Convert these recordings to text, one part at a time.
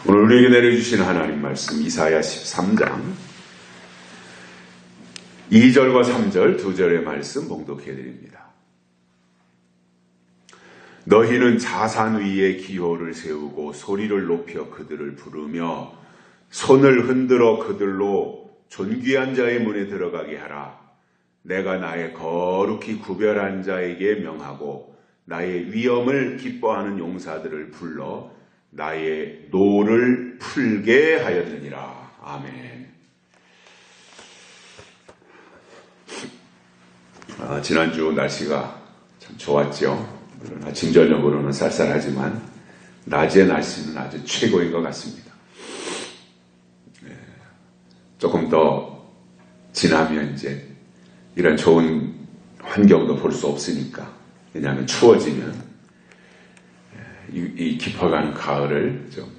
오늘 우리에게 내려주신 하나님 말씀 이사야 13장 2절과 3절 두 절의 말씀 봉독해드립니다. 너희는 자산 위에 기호를 세우고 소리를 높여 그들을 부르며 손을 흔들어 그들로 존귀한 자의 문에 들어가게 하라. 내가 나의 거룩히 구별한 자에게 명하고 나의 위엄을 기뻐하는 용사들을 불러 나의 노를 풀게 하였느니라. 아멘. 지난주 날씨가 참 좋았죠. 물론 아침 저녁으로는 쌀쌀하지만 낮의 날씨는 아주 최고인 것 같습니다. 조금 더 지나면 이제 이런 좋은 환경도 볼 수 없으니까, 왜냐하면 추워지면 이 깊어가는 가을을 좀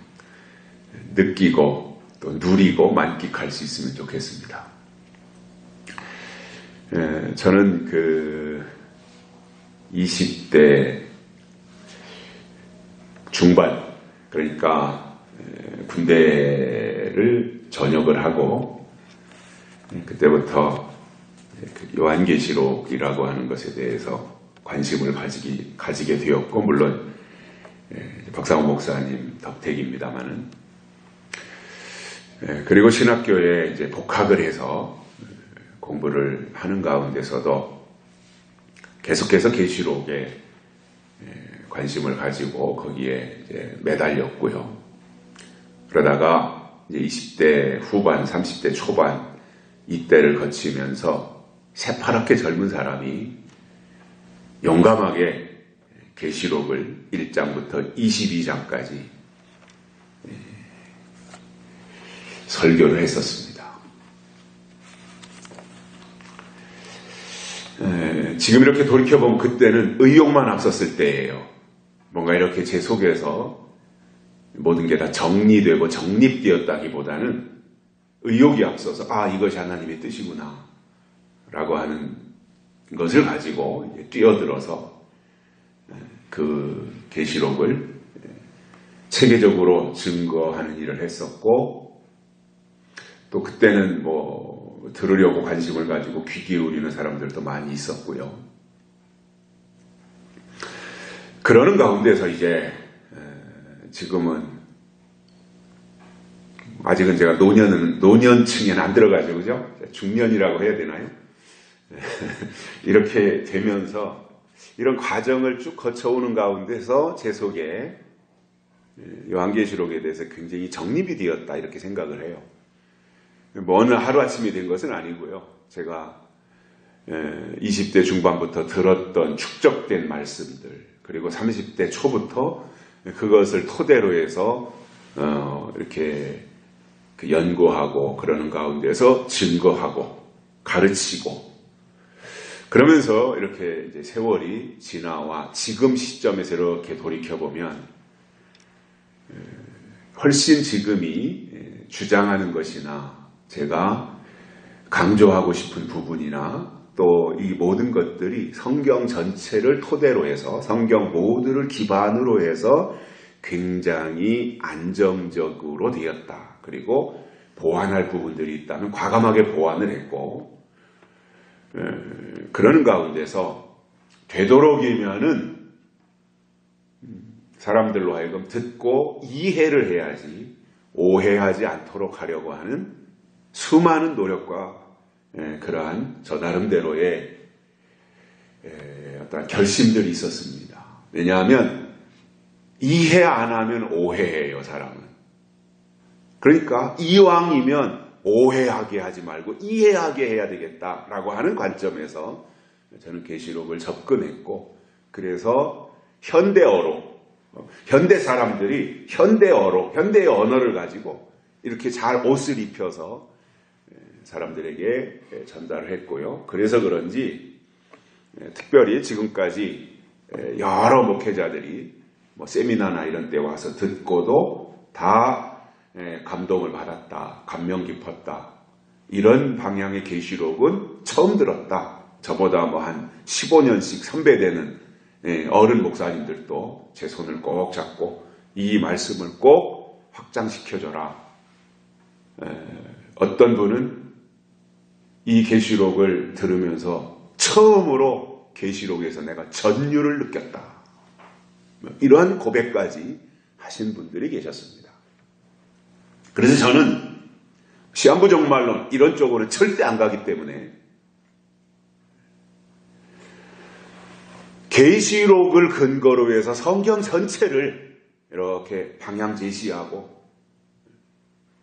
느끼고 또 누리고 만끽할 수 있으면 좋겠습니다. 저는 20대 중반, 그러니까 군대를 전역을 하고 그때부터 요한계시록이라고 하는 것에 대해서 관심을 가지게 되었고, 물론 박상호 목사님 덕택입니다만은, 그리고 신학교에 이제 복학을 해서 공부를 하는 가운데서도 계속해서 계시록에 관심을 가지고 거기에 이제 매달렸고요. 그러다가 이제 20대 후반, 30대 초반 이때를 거치면서 새파랗게 젊은 사람이 용감하게 계시록을 1장부터 22장까지 설교를 했었습니다. 지금 이렇게 돌이켜보면 그때는 의욕만 앞섰을 때예요. 뭔가 이렇게 제 속에서 모든 게 다 정리되고 정립되었다기보다는 의욕이 앞서서 이것이 하나님의 뜻이구나 라고 하는 것을 가지고 뛰어들어서 그 계시록을 체계적으로 증거하는 일을 했었고, 또 그때는 들으려고 관심을 가지고 귀 기울이는 사람들도 많이 있었고요. 그러는 가운데서 이제 지금은 아직은 제가 노년층에는 안 들어가죠, 그죠? 중년이라고 해야 되나요? 이렇게 되면서 이런 과정을 쭉 거쳐오는 가운데서 제 속에 요한계시록에 대해서 굉장히 정립이 되었다, 이렇게 생각을 해요. 어느 하루아침이 된 것은 아니고요. 제가 20대 중반부터 들었던 축적된 말씀들, 그리고 30대 초부터 그것을 토대로 해서 이렇게 연구하고 그러는 가운데서 증거하고 가르치고, 그러면서 이렇게 이제 세월이 지나와 지금 시점에서 이렇게 돌이켜보면 훨씬 지금이 주장하는 것이나 제가 강조하고 싶은 부분이나 또 이 모든 것들이 성경 전체를 토대로 해서, 성경 모두를 기반으로 해서 굉장히 안정적으로 되었다. 그리고 보완할 부분들이 있다면 과감하게 보완을 했고, 그러는 가운데서 되도록이면은 사람들로 하여금 듣고 이해를 해야지 오해하지 않도록 하려고 하는 수많은 노력과 그러한 저 나름대로의 어떤 결심들이 있었습니다. 왜냐하면 이해 안 하면 오해해요, 사람은. 그러니까 이왕이면 오해하게 하지 말고 이해하게 해야 되겠다라고 하는 관점에서 저는 계시록을 접근했고, 그래서 현대어로, 현대 사람들이 현대어로, 현대의 언어를 가지고 이렇게 잘 옷을 입혀서 사람들에게 전달을 했고요. 그래서 그런지 특별히 지금까지 여러 목회자들이 세미나나 이런 데 와서 듣고도 다 감동을 받았다, 감명 깊었다, 이런 방향의 계시록은 처음 들었다. 저보다 한 15년씩 선배되는 어른 목사님들도 제 손을 꼭 잡고 이 말씀을 꼭 확장시켜줘라. 어떤 분은 이 계시록을 들으면서 처음으로 계시록에서 내가 전율을 느꼈다. 이러한 고백까지 하신 분들이 계셨습니다. 그래서 저는 시한부 종말론 이런 쪽으로는 절대 안 가기 때문에 계시록을 근거로 해서 성경 전체를 이렇게 방향 제시하고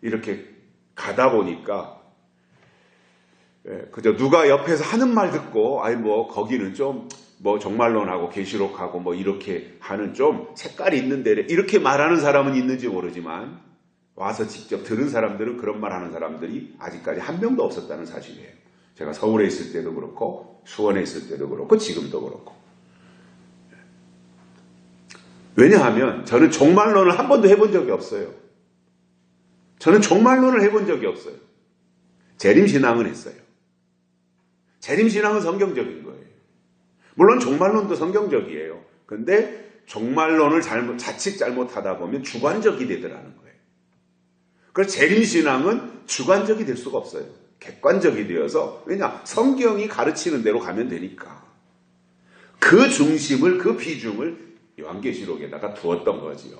이렇게 가다 보니까 그저 누가 옆에서 하는 말 듣고 거기는 좀 종말론하고 계시록하고 이렇게 하는 좀 색깔이 있는데 이렇게 말하는 사람은 있는지 모르지만 와서 직접 들은 사람들은 그런 말 하는 사람들이 아직까지 한 명도 없었다는 사실이에요. 제가 서울에 있을 때도 그렇고 수원에 있을 때도 그렇고 지금도 그렇고. 왜냐하면 저는 종말론을 한 번도 해본 적이 없어요. 저는 종말론을 해본 적이 없어요. 재림신앙은 했어요. 재림신앙은 성경적인 거예요. 물론 종말론도 성경적이에요. 근데 종말론을 자칫 잘못하다 보면 주관적이 되더라는 거예요. 그래서 재림신앙은 주관적이 될 수가 없어요. 객관적이 되어서, 왜냐? 성경이 가르치는 대로 가면 되니까. 그 중심을, 그 비중을 요한계시록에다가 두었던 거지요.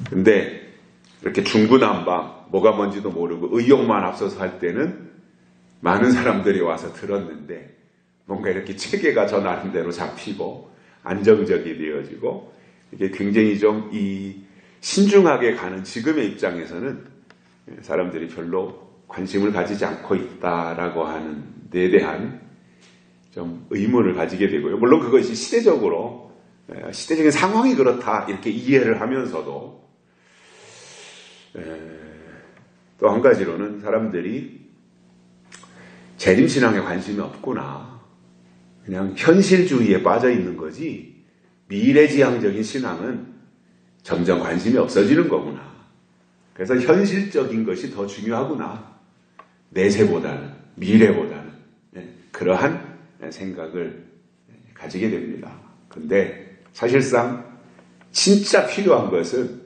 근데 이렇게 중구난방 뭐가 뭔지도 모르고 의욕만 앞서서 할 때는 많은 사람들이 와서 들었는데 뭔가 이렇게 체계가 저 나름대로 잡히고 안정적이 되어지고 이게 굉장히 좀 이 신중하게 가는 지금의 입장에서는 사람들이 별로 관심을 가지지 않고 있다라고 하는 데 대한 좀 의문을 가지게 되고요. 물론 그것이 시대적인 상황이 그렇다 이렇게 이해를 하면서도 또 한 가지로는 사람들이 재림신앙에 관심이 없구나. 그냥 현실주의에 빠져 있는 거지 미래지향적인 신앙은 점점 관심이 없어지는 거구나. 그래서 현실적인 것이 더 중요하구나. 내세보다는 미래보다는 그러한 생각을 가지게 됩니다. 근데 사실상 진짜 필요한 것은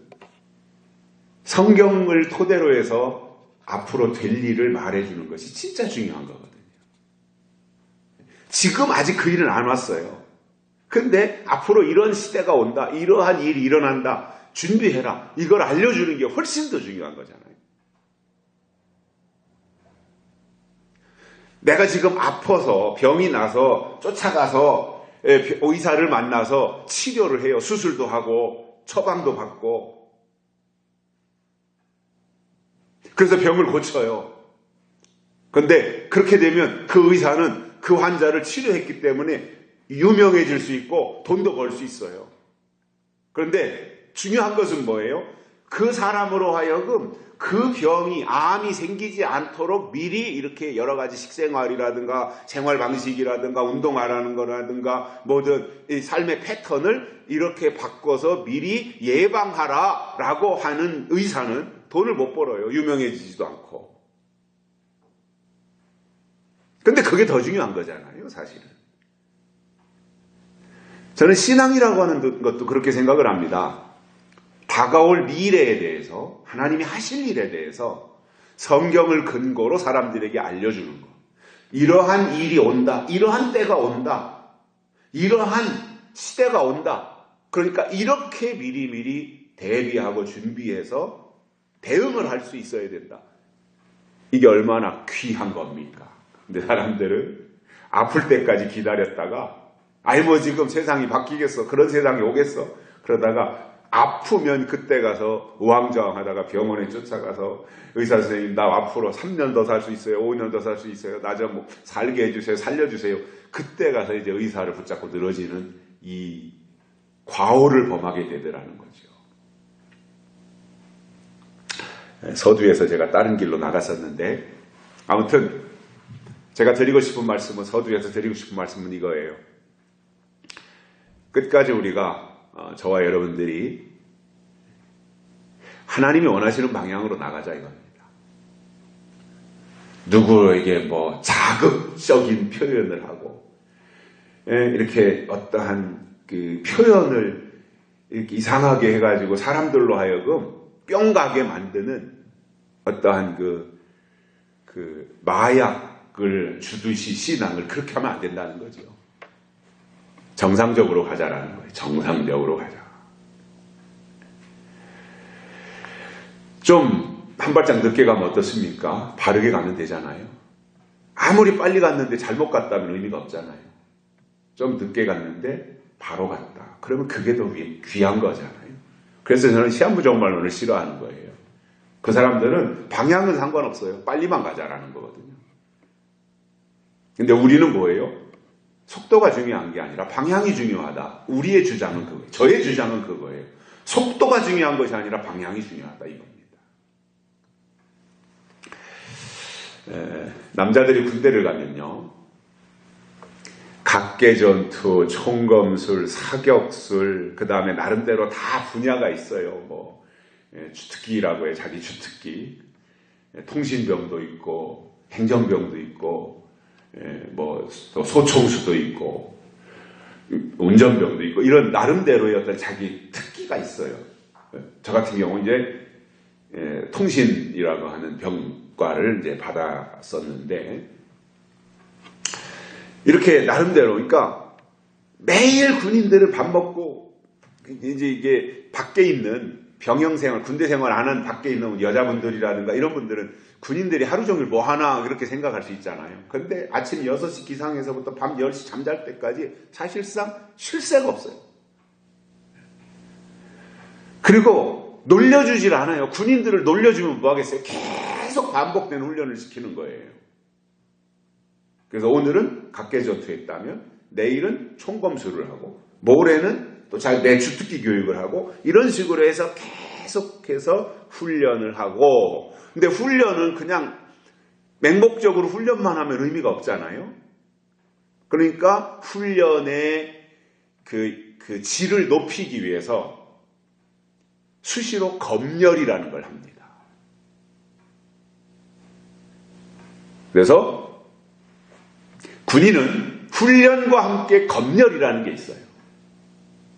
성경을 토대로 해서 앞으로 될 일을 말해주는 것이 진짜 중요한 거거든요. 지금 아직 그 일은 안 왔어요. 근데 앞으로 이런 시대가 온다. 이러한 일이 일어난다. 준비해라. 이걸 알려주는 게 훨씬 더 중요한 거잖아요. 내가 지금 아파서 병이 나서 쫓아가서 의사를 만나서 치료를 해요. 수술도 하고 처방도 받고 그래서 병을 고쳐요. 그런데 그렇게 되면 그 의사는 그 환자를 치료했기 때문에 유명해질 수 있고 돈도 벌 수 있어요. 그런데 중요한 것은 뭐예요? 그 사람으로 하여금 그 병이 암이 생기지 않도록 미리 이렇게 여러 가지 식생활이라든가 생활 방식이라든가 운동하라는 거라든가 뭐든 이 삶의 패턴을 이렇게 바꿔서 미리 예방하라라고 하는 의사는 돈을 못 벌어요. 유명해지지도 않고. 근데 그게 더 중요한 거잖아요, 사실은. 저는 신앙이라고 하는 것도 그렇게 생각을 합니다. 다가올 미래에 대해서 하나님이 하실 일에 대해서 성경을 근거로 사람들에게 알려주는 것. 이러한 일이 온다. 이러한 때가 온다. 이러한 시대가 온다. 그러니까 이렇게 미리미리 대비하고 준비해서 대응을 할 수 있어야 된다. 이게 얼마나 귀한 겁니까? 근데 사람들은 아플 때까지 기다렸다가 지금 세상이 바뀌겠어. 그런 세상이 오겠어. 그러다가 아프면 그때 가서 우왕좌왕하다가 병원에 쫓아가서 의사 선생님 나 앞으로 3년 더 살 수 있어요. 5년 더 살 수 있어요. 나 좀 살게 해주세요. 살려주세요. 그때 가서 이제 의사를 붙잡고 늘어지는 이 과오를 범하게 되더라는 거죠. 서두에서 제가 다른 길로 나갔었는데 아무튼 제가 드리고 싶은 말씀은 서두에서 드리고 싶은 말씀은 이거예요. 끝까지 우리가 저와 여러분들이 하나님이 원하시는 방향으로 나가자 이겁니다. 누구에게 자극적인 표현을 하고 이렇게 어떠한 그 표현을 이렇게 이상하게 해가지고 사람들로 하여금 뿅 가게 만드는 어떠한 그 마약을 주듯이 신앙을 그렇게 하면 안 된다는 거죠. 정상적으로 가자라는 거예요. 정상적으로 가자. 좀 한 발짝 늦게 가면 어떻습니까? 바르게 가면 되잖아요. 아무리 빨리 갔는데 잘못 갔다면 의미가 없잖아요. 좀 늦게 갔는데 바로 갔다. 그러면 그게 더 귀한 거잖아요. 그래서 저는 시한부정말론을 싫어하는 거예요. 그 사람들은 방향은 상관없어요. 빨리만 가자라는 거거든요. 근데 우리는 뭐예요? 속도가 중요한 게 아니라 방향이 중요하다. 우리의 주장은 그거예요. 저의 주장은 그거예요. 속도가 중요한 것이 아니라 방향이 중요하다 이겁니다. 남자들이 군대를 가면요. 각계전투, 총검술, 사격술, 그 다음에 나름대로 다 분야가 있어요. 뭐 주특기라고 해요. 자기 주특기. 통신병도 있고 행정병도 있고 뭐 소총수도 있고 운전병도 있고 이런 나름대로의 어떤 자기 특기가 있어요. 저 같은 경우 이제 통신이라고 하는 병과를 이제 받았었는데 이렇게 나름대로 그러니까 매일 군인들은 밥 먹고 이제 이게 밖에 있는 병영생활, 군대 생활 안 한 밖에 있는 여자분들이라든가 이런 분들은 군인들이 하루 종일 뭐 하나 그렇게 생각할 수 있잖아요. 그런데 아침 6시 기상에서부터 밤 10시 잠잘 때까지 사실상 쉴 새가 없어요. 그리고 놀려주질 않아요. 군인들을 놀려주면 뭐 하겠어요? 계속 반복된 훈련을 시키는 거예요. 그래서 오늘은 각계전투했다면 내일은 총검술을 하고 모레는 또 내 주특기 교육을 하고 이런 식으로 해서 계속해서 훈련을 하고 근데 훈련은 그냥 맹목적으로 훈련만 하면 의미가 없잖아요. 그러니까 훈련의 그 질을 높이기 위해서 수시로 검열이라는 걸 합니다. 그래서 군인은 훈련과 함께 검열이라는 게 있어요.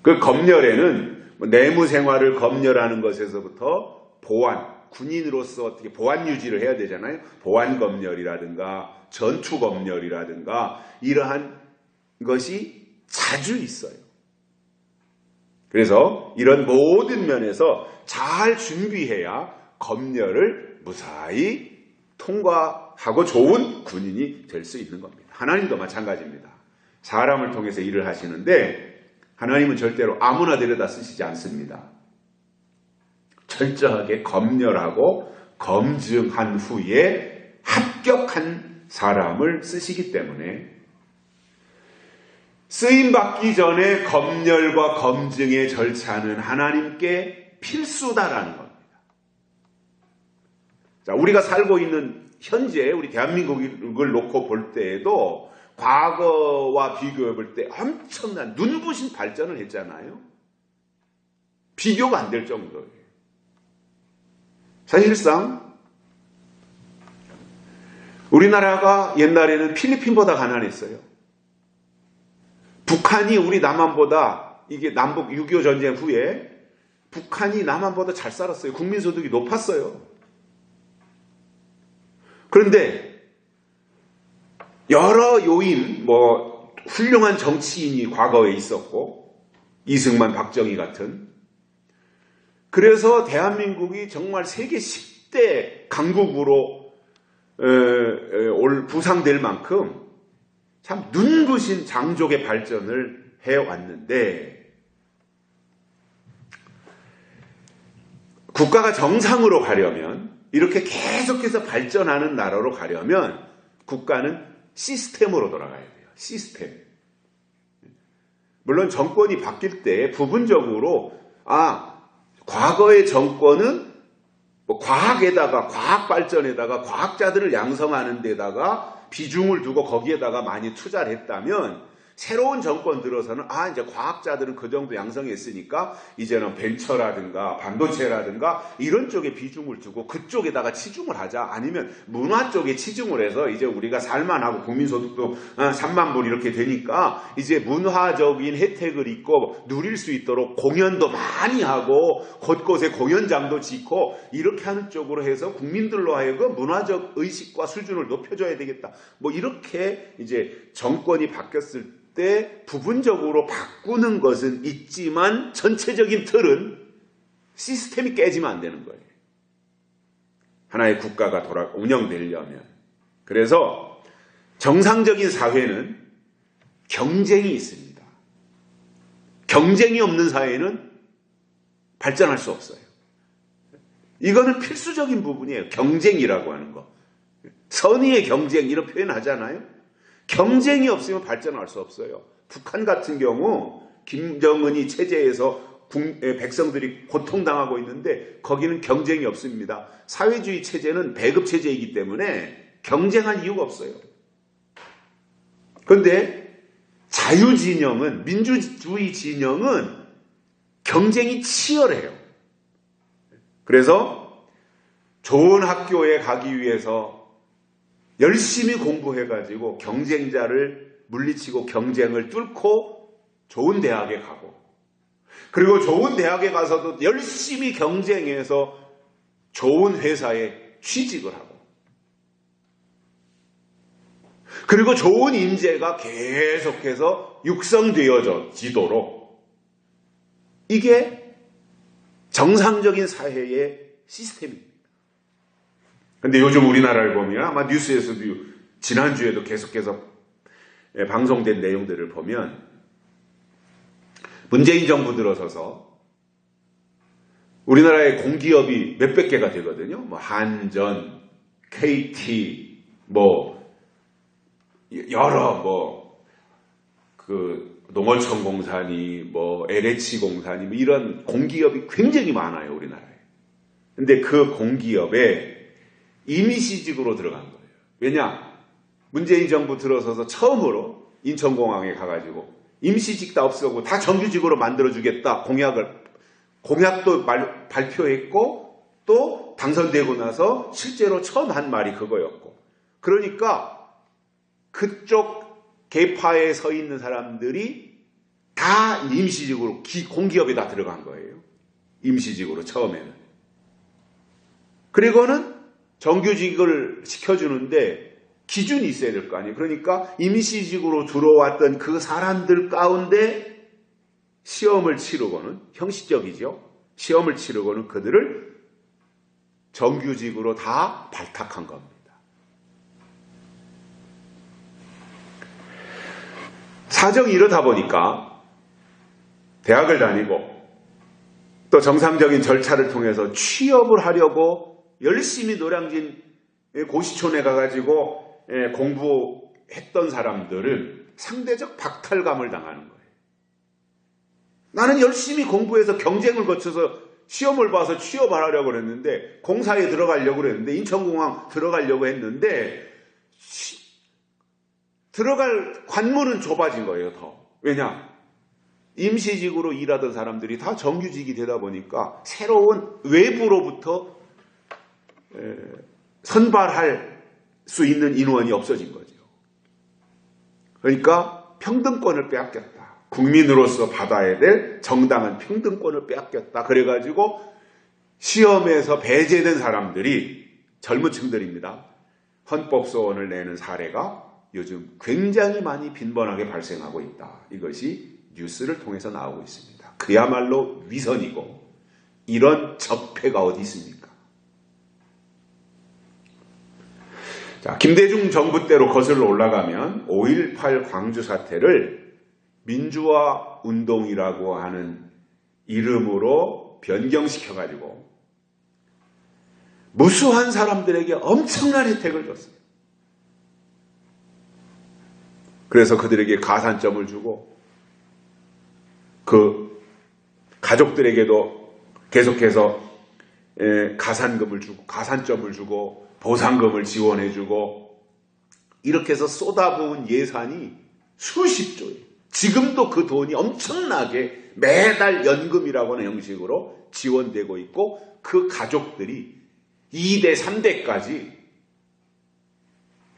그 검열에는 내무 생활을 검열하는 것에서부터 보안, 군인으로서 어떻게 보안 유지를 해야 되잖아요. 보안 검열이라든가 전투 검열이라든가 이러한 것이 자주 있어요. 그래서 이런 모든 면에서 잘 준비해야 검열을 무사히 통과하고 좋은 군인이 될 수 있는 겁니다. 하나님도 마찬가지입니다. 사람을 통해서 일을 하시는데 하나님은 절대로 아무나 데려다 쓰시지 않습니다. 철저하게 검열하고 검증한 후에 합격한 사람을 쓰시기 때문에 쓰임받기 전에 검열과 검증의 절차는 하나님께 필수다라는 겁니다. 자, 우리가 살고 있는 현재 우리 대한민국을 놓고 볼 때에도 과거와 비교해 볼 때 엄청난 눈부신 발전을 했잖아요. 비교가 안 될 정도예요. 사실상 우리나라가 옛날에는 필리핀보다 가난했어요. 북한이 우리 남한보다 이게 남북 6.25 전쟁 후에 북한이 남한보다 잘 살았어요. 국민소득이 높았어요. 그런데 여러 요인, 뭐 훌륭한 정치인이 과거에 있었고 이승만, 박정희 같은 그래서 대한민국이 정말 세계 10대 강국으로 부상될 만큼 참 눈부신 장족의 발전을 해왔는데 국가가 정상으로 가려면 이렇게 계속해서 발전하는 나라로 가려면 국가는 시스템으로 돌아가야 돼요. 시스템. 물론 정권이 바뀔 때 부분적으로 과거의 정권은 뭐 과학에다가 과학 발전에다가 과학자들을 양성하는 데다가 비중을 두고 거기에다가 많이 투자를 했다면 새로운 정권 들어서는 이제 과학자들은 그 정도 양성했으니까 이제는 벤처라든가 반도체라든가 이런 쪽에 비중을 두고 그쪽에다가 치중을 하자. 아니면 문화 쪽에 치중을 해서 이제 우리가 살만하고 국민소득도 3만 불 이렇게 되니까 이제 문화적인 혜택을 입고 누릴 수 있도록 공연도 많이 하고 곳곳에 공연장도 짓고 이렇게 하는 쪽으로 해서 국민들로 하여금 문화적 의식과 수준을 높여줘야 되겠다. 뭐 이렇게 이제 정권이 바뀌었을 때 부분적으로 바꾸는 것은 있지만 전체적인 틀은 시스템이 깨지면 안 되는 거예요. 하나의 국가가 운영되려면. 그래서 정상적인 사회는 경쟁이 있습니다. 경쟁이 없는 사회는 발전할 수 없어요. 이거는 필수적인 부분이에요. 경쟁이라고 하는 거. 선의의 경쟁 이런 표현 하잖아요. 경쟁이 없으면 발전할 수 없어요. 북한 같은 경우 김정은이 체제에서 백성들이 고통당하고 있는데 거기는 경쟁이 없습니다. 사회주의 체제는 배급 체제이기 때문에 경쟁할 이유가 없어요. 그런데 자유진영은 민주주의 진영은 경쟁이 치열해요. 그래서 좋은 학교에 가기 위해서 열심히 공부해가지고 경쟁자를 물리치고 경쟁을 뚫고 좋은 대학에 가고 그리고 좋은 대학에 가서도 열심히 경쟁해서 좋은 회사에 취직을 하고 그리고 좋은 인재가 계속해서 육성되어지도록 이게 정상적인 사회의 시스템입니다. 근데 요즘 우리나라를 보면 아마 뉴스에서도 지난주에도 계속해서 방송된 내용들을 보면 문재인 정부 들어서서 우리나라의 공기업이 몇백 개가 되거든요. 뭐 한전, KT, 여러 농어촌공사니 LH공사니 이런 공기업이 굉장히 많아요, 우리나라에. 근데 그 공기업에 임시직으로 들어간 거예요. 왜냐? 문재인 정부 들어서서 처음으로 인천공항에 가가지고 임시직 다 없애고 다 정규직으로 만들어주겠다 공약도 발표했고 또 당선되고 나서 실제로 처음 한 말이 그거였고 그러니까 그쪽 계파에 서 있는 사람들이 다 임시직으로 공기업에 다 들어간 거예요. 임시직으로 처음에는. 그리고는 정규직을 시켜주는데 기준이 있어야 될 거 아니에요. 그러니까 임시직으로 들어왔던 그 사람들 가운데 시험을 치르고는 형식적이죠. 시험을 치르고는 그들을 정규직으로 다 발탁한 겁니다. 사정이 이렇다 보니까 대학을 다니고 또 정상적인 절차를 통해서 취업을 하려고 열심히 노량진 고시촌에 가가지고 공부했던 사람들은 상대적 박탈감을 당하는 거예요. 나는 열심히 공부해서 경쟁을 거쳐서 시험을 봐서 취업을 하려고 했는데 공사에 들어가려고 했는데 인천공항 들어가려고 했는데 들어갈 관문은 좁아진 거예요. 더. 왜냐? 임시직으로 일하던 사람들이 다 정규직이 되다 보니까 새로운 외부로부터 선발할 수 있는 인원이 없어진 거죠. 그러니까 평등권을 빼앗겼다. 국민으로서 받아야 될 정당한 평등권을 빼앗겼다. 그래가지고 시험에서 배제된 사람들이 젊은 층들입니다. 헌법소원을 내는 사례가 요즘 굉장히 많이 빈번하게 발생하고 있다. 이것이 뉴스를 통해서 나오고 있습니다. 그야말로 위선이고 이런 적폐가 어디 있습니까? 자, 김대중 정부 때로 거슬러 올라가면 5.18 광주 사태를 민주화 운동이라고 하는 이름으로 변경시켜가지고 무수한 사람들에게 엄청난 혜택을 줬어요. 그래서 그들에게 가산점을 주고 그 가족들에게도 계속해서 가산금을 주고 가산점을 주고 보상금을 지원해주고 이렇게 해서 쏟아부은 예산이 수십 조예요. 지금도 그 돈이 엄청나게 매달 연금이라고 하는 형식으로 지원되고 있고 그 가족들이 2대, 3대까지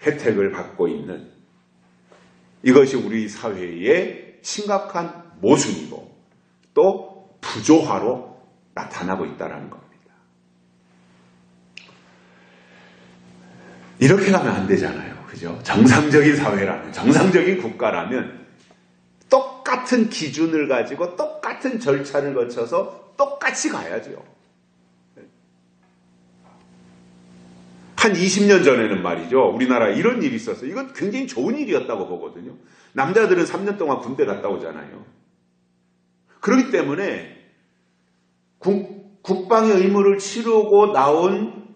혜택을 받고 있는 이것이 우리 사회의 심각한 모순이고 또 부조화로 나타나고 있다는 겁니다. 이렇게 가면 안 되잖아요. 그죠? 정상적인 사회라면, 정상적인 국가라면 똑같은 기준을 가지고 똑같은 절차를 거쳐서 똑같이 가야죠. 한 20년 전에는 말이죠. 우리나라에 이런 일이 있었어요. 이건 굉장히 좋은 일이었다고 보거든요. 남자들은 3년 동안 군대 갔다 오잖아요. 그렇기 때문에 국방의 의무를 치르고 나온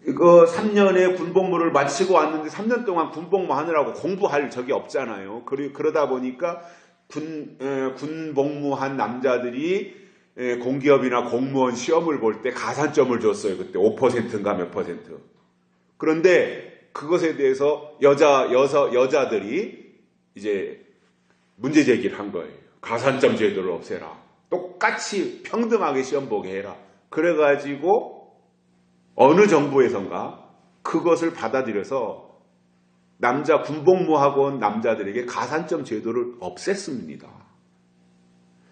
이거 3년의 군복무를 마치고 왔는데 3년 동안 군복무 하느라고 공부할 적이 없잖아요. 그러다 보니까 군복무한 남자들이 공기업이나 공무원 시험을 볼 때 가산점을 줬어요. 그때 5%인가 몇 퍼센트. 그런데 그것에 대해서 여자들이 이제 문제 제기를 한 거예요. 가산점 제도를 없애라. 똑같이 평등하게 시험 보게 해라. 그래가지고 어느 정부에선가 그것을 받아들여서 남자 군복무하고 온 남자들에게 가산점 제도를 없앴습니다.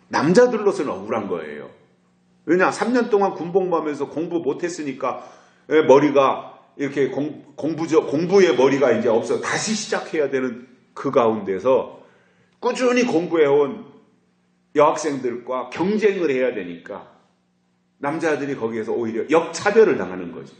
남자들로서는 억울한 거예요. 왜냐? 3년 동안 군복무하면서 공부 못했으니까 머리가 이렇게 공부의 머리가 이제 없어 다시 시작해야 되는 그 가운데서 꾸준히 공부해온 여학생들과 경쟁을 해야 되니까 남자들이 거기에서 오히려 역차별을 당하는 거죠.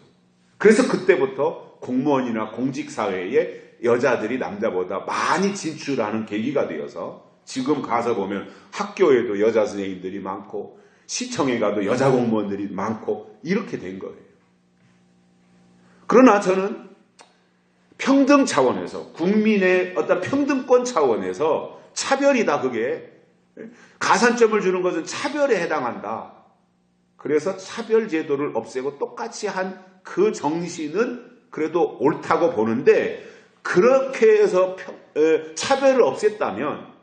그래서 그때부터 공무원이나 공직사회에 여자들이 남자보다 많이 진출하는 계기가 되어서 지금 가서 보면 학교에도 여자 선생님들이 많고 시청에 가도 여자 공무원들이 많고 이렇게 된 거예요. 그러나 저는 평등 차원에서 국민의 어떤 평등권 차원에서 차별이다 그게 가산점을 주는 것은 차별에 해당한다. 그래서 차별 제도를 없애고 똑같이 한 그 정신은 그래도 옳다고 보는데 그렇게 해서 차별을 없앴다면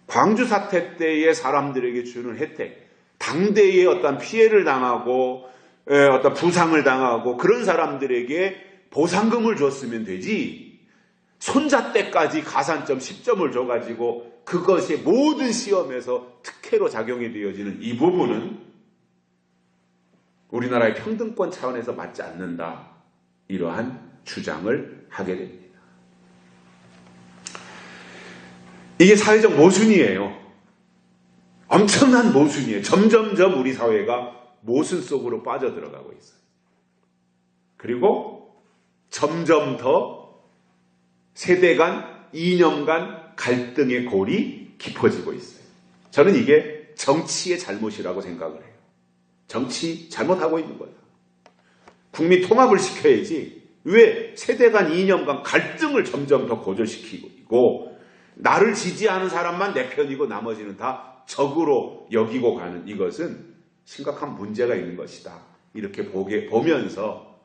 광주 사태 때의 사람들에게 주는 혜택, 당대에 어떤 피해를 당하고 어떤 부상을 당하고 그런 사람들에게 보상금을 줬으면 되지 손자 때까지 가산점 10점을 줘가지고 그것이 모든 시험에서 특혜로 작용이 되어지는 이 부분은 우리나라의 평등권 차원에서 맞지 않는다. 이러한 주장을 하게 됩니다. 이게 사회적 모순이에요. 엄청난 모순이에요. 점점점 우리 사회가 모순 속으로 빠져들어가고 있어요. 그리고 점점 더 세대 간, 이념 간 갈등의 골이 깊어지고 있어요. 저는 이게 정치의 잘못이라고 생각을 해요. 정치 잘못하고 있는 거예요. 국민 통합을 시켜야지 왜 세대 간, 이념 간 갈등을 점점 더 고조시키고 나를 지지하는 사람만 내 편이고 나머지는 다 적으로 여기고 가는 이것은 심각한 문제가 있는 것이다. 이렇게 보면서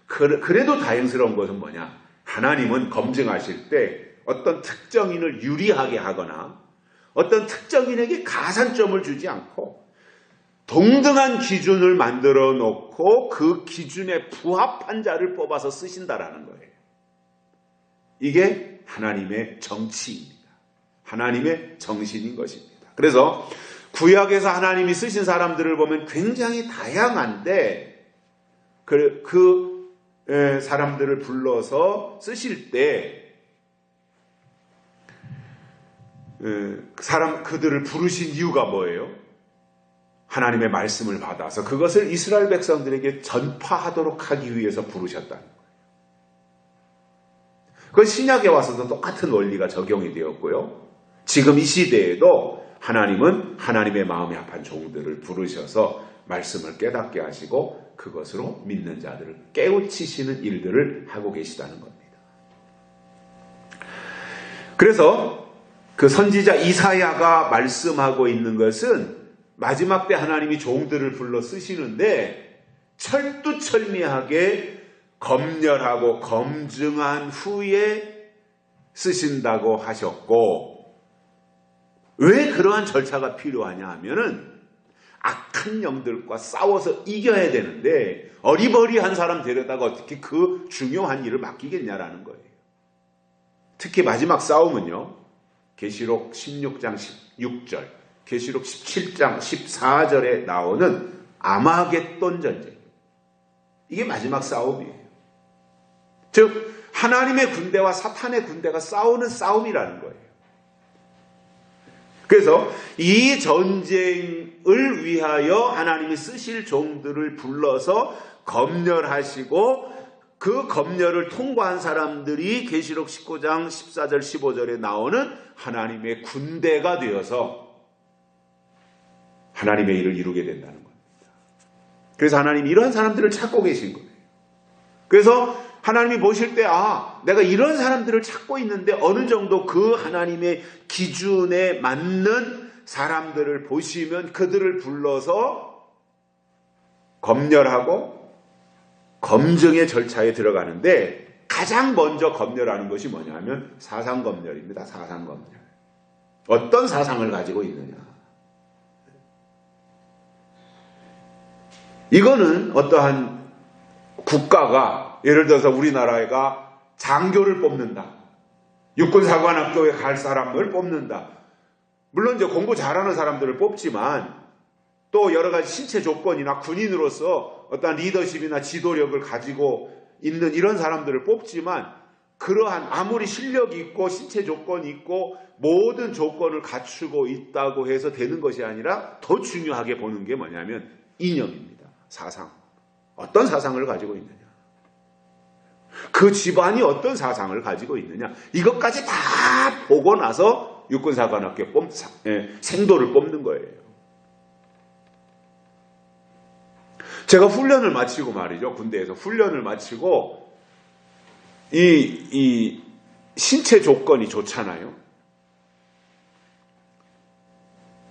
그래도 다행스러운 것은 뭐냐? 하나님은 검증하실 때 어떤 특정인을 유리하게 하거나 어떤 특정인에게 가산점을 주지 않고 동등한 기준을 만들어 놓고 그 기준에 부합한 자를 뽑아서 쓰신다라는 거예요. 이게 하나님의 정치입니다. 하나님의 정신인 것입니다. 그래서 구약에서 하나님이 쓰신 사람들을 보면 굉장히 다양한데 그 사람들을 불러서 쓰실 때 그들을 부르신 이유가 뭐예요? 하나님의 말씀을 받아서 그것을 이스라엘 백성들에게 전파하도록 하기 위해서 부르셨다는 거예요. 그건 신약에 와서도 똑같은 원리가 적용이 되었고요. 지금 이 시대에도 하나님은 하나님의 마음에 합한 종들을 부르셔서 말씀을 깨닫게 하시고 그것으로 믿는 자들을 깨우치시는 일들을 하고 계시다는 겁니다. 그래서 그 선지자 이사야가 말씀하고 있는 것은 마지막 때 하나님이 종들을 불러 쓰시는데 철두철미하게 검열하고 검증한 후에 쓰신다고 하셨고, 왜 그러한 절차가 필요하냐 하면은 악한 영들과 싸워서 이겨야 되는데 어리버리한 사람 데려다가 어떻게 그 중요한 일을 맡기겠냐라는 거예요. 특히 마지막 싸움은요, 계시록 16장 16절, 계시록 17장 14절에 나오는 아마겟돈 전쟁. 이게 마지막 싸움이에요. 즉 하나님의 군대와 사탄의 군대가 싸우는 싸움이라는 거예요. 그래서 이 전쟁을 위하여 하나님이 쓰실 종들을 불러서 검열하시고, 그 검열을 통과한 사람들이 계시록 19장 14절 15절에 나오는 하나님의 군대가 되어서 하나님의 일을 이루게 된다는 겁니다. 그래서 하나님이 이런 사람들을 찾고 계신 거예요. 그래서 하나님이 보실 때, 내가 이런 사람들을 찾고 있는데 어느 정도 그 하나님의 기준에 맞는 사람들을 보시면 그들을 불러서 검열하고 검증의 절차에 들어가는데, 가장 먼저 검열하는 것이 뭐냐면 사상검열입니다. 사상검열. 어떤 사상을 가지고 있느냐. 이거는 어떠한 국가가, 예를 들어서 우리나라가 장교를 뽑는다. 육군사관학교에 갈 사람을 뽑는다. 물론 이제 공부 잘하는 사람들을 뽑지만 또 여러 가지 신체 조건이나 군인으로서 어떤 리더십이나 지도력을 가지고 있는 이런 사람들을 뽑지만, 그러한 아무리 실력이 있고 신체 조건이 있고 모든 조건을 갖추고 있다고 해서 되는 것이 아니라 더 중요하게 보는 게 뭐냐면 이념입니다. 사상. 어떤 사상을 가지고 있느냐. 그 집안이 어떤 사상을 가지고 있느냐. 이것까지 다 보고 나서 육군사관학교 생도를 뽑는 거예요. 제가 훈련을 마치고 말이죠. 군대에서 훈련을 마치고 이 신체 조건이 좋잖아요.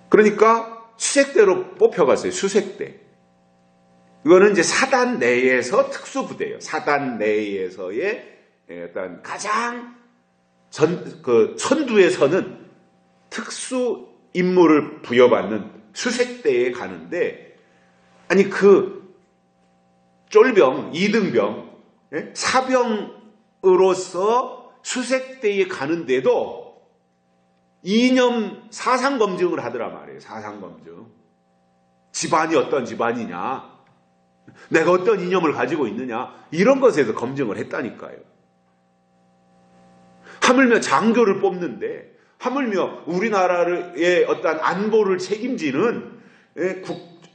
그러니까 수색대로 뽑혀갔어요. 수색대. 이거는 이제 사단 내에서 특수부대예요. 사단 내에서의 어떤 가장 선두에 서는 특수 임무를 부여받는 수색대에 가는데, 아니 그 쫄병, 이등병, 사병으로서 수색대에 가는데도 이념 사상검증을 하더라 말이에요. 사상검증. 집안이 어떤 집안이냐, 내가 어떤 이념을 가지고 있느냐, 이런 것에서 검증을 했다니까요. 하물며 장교를 뽑는데, 하물며 우리나라의 어떤 안보를 책임지는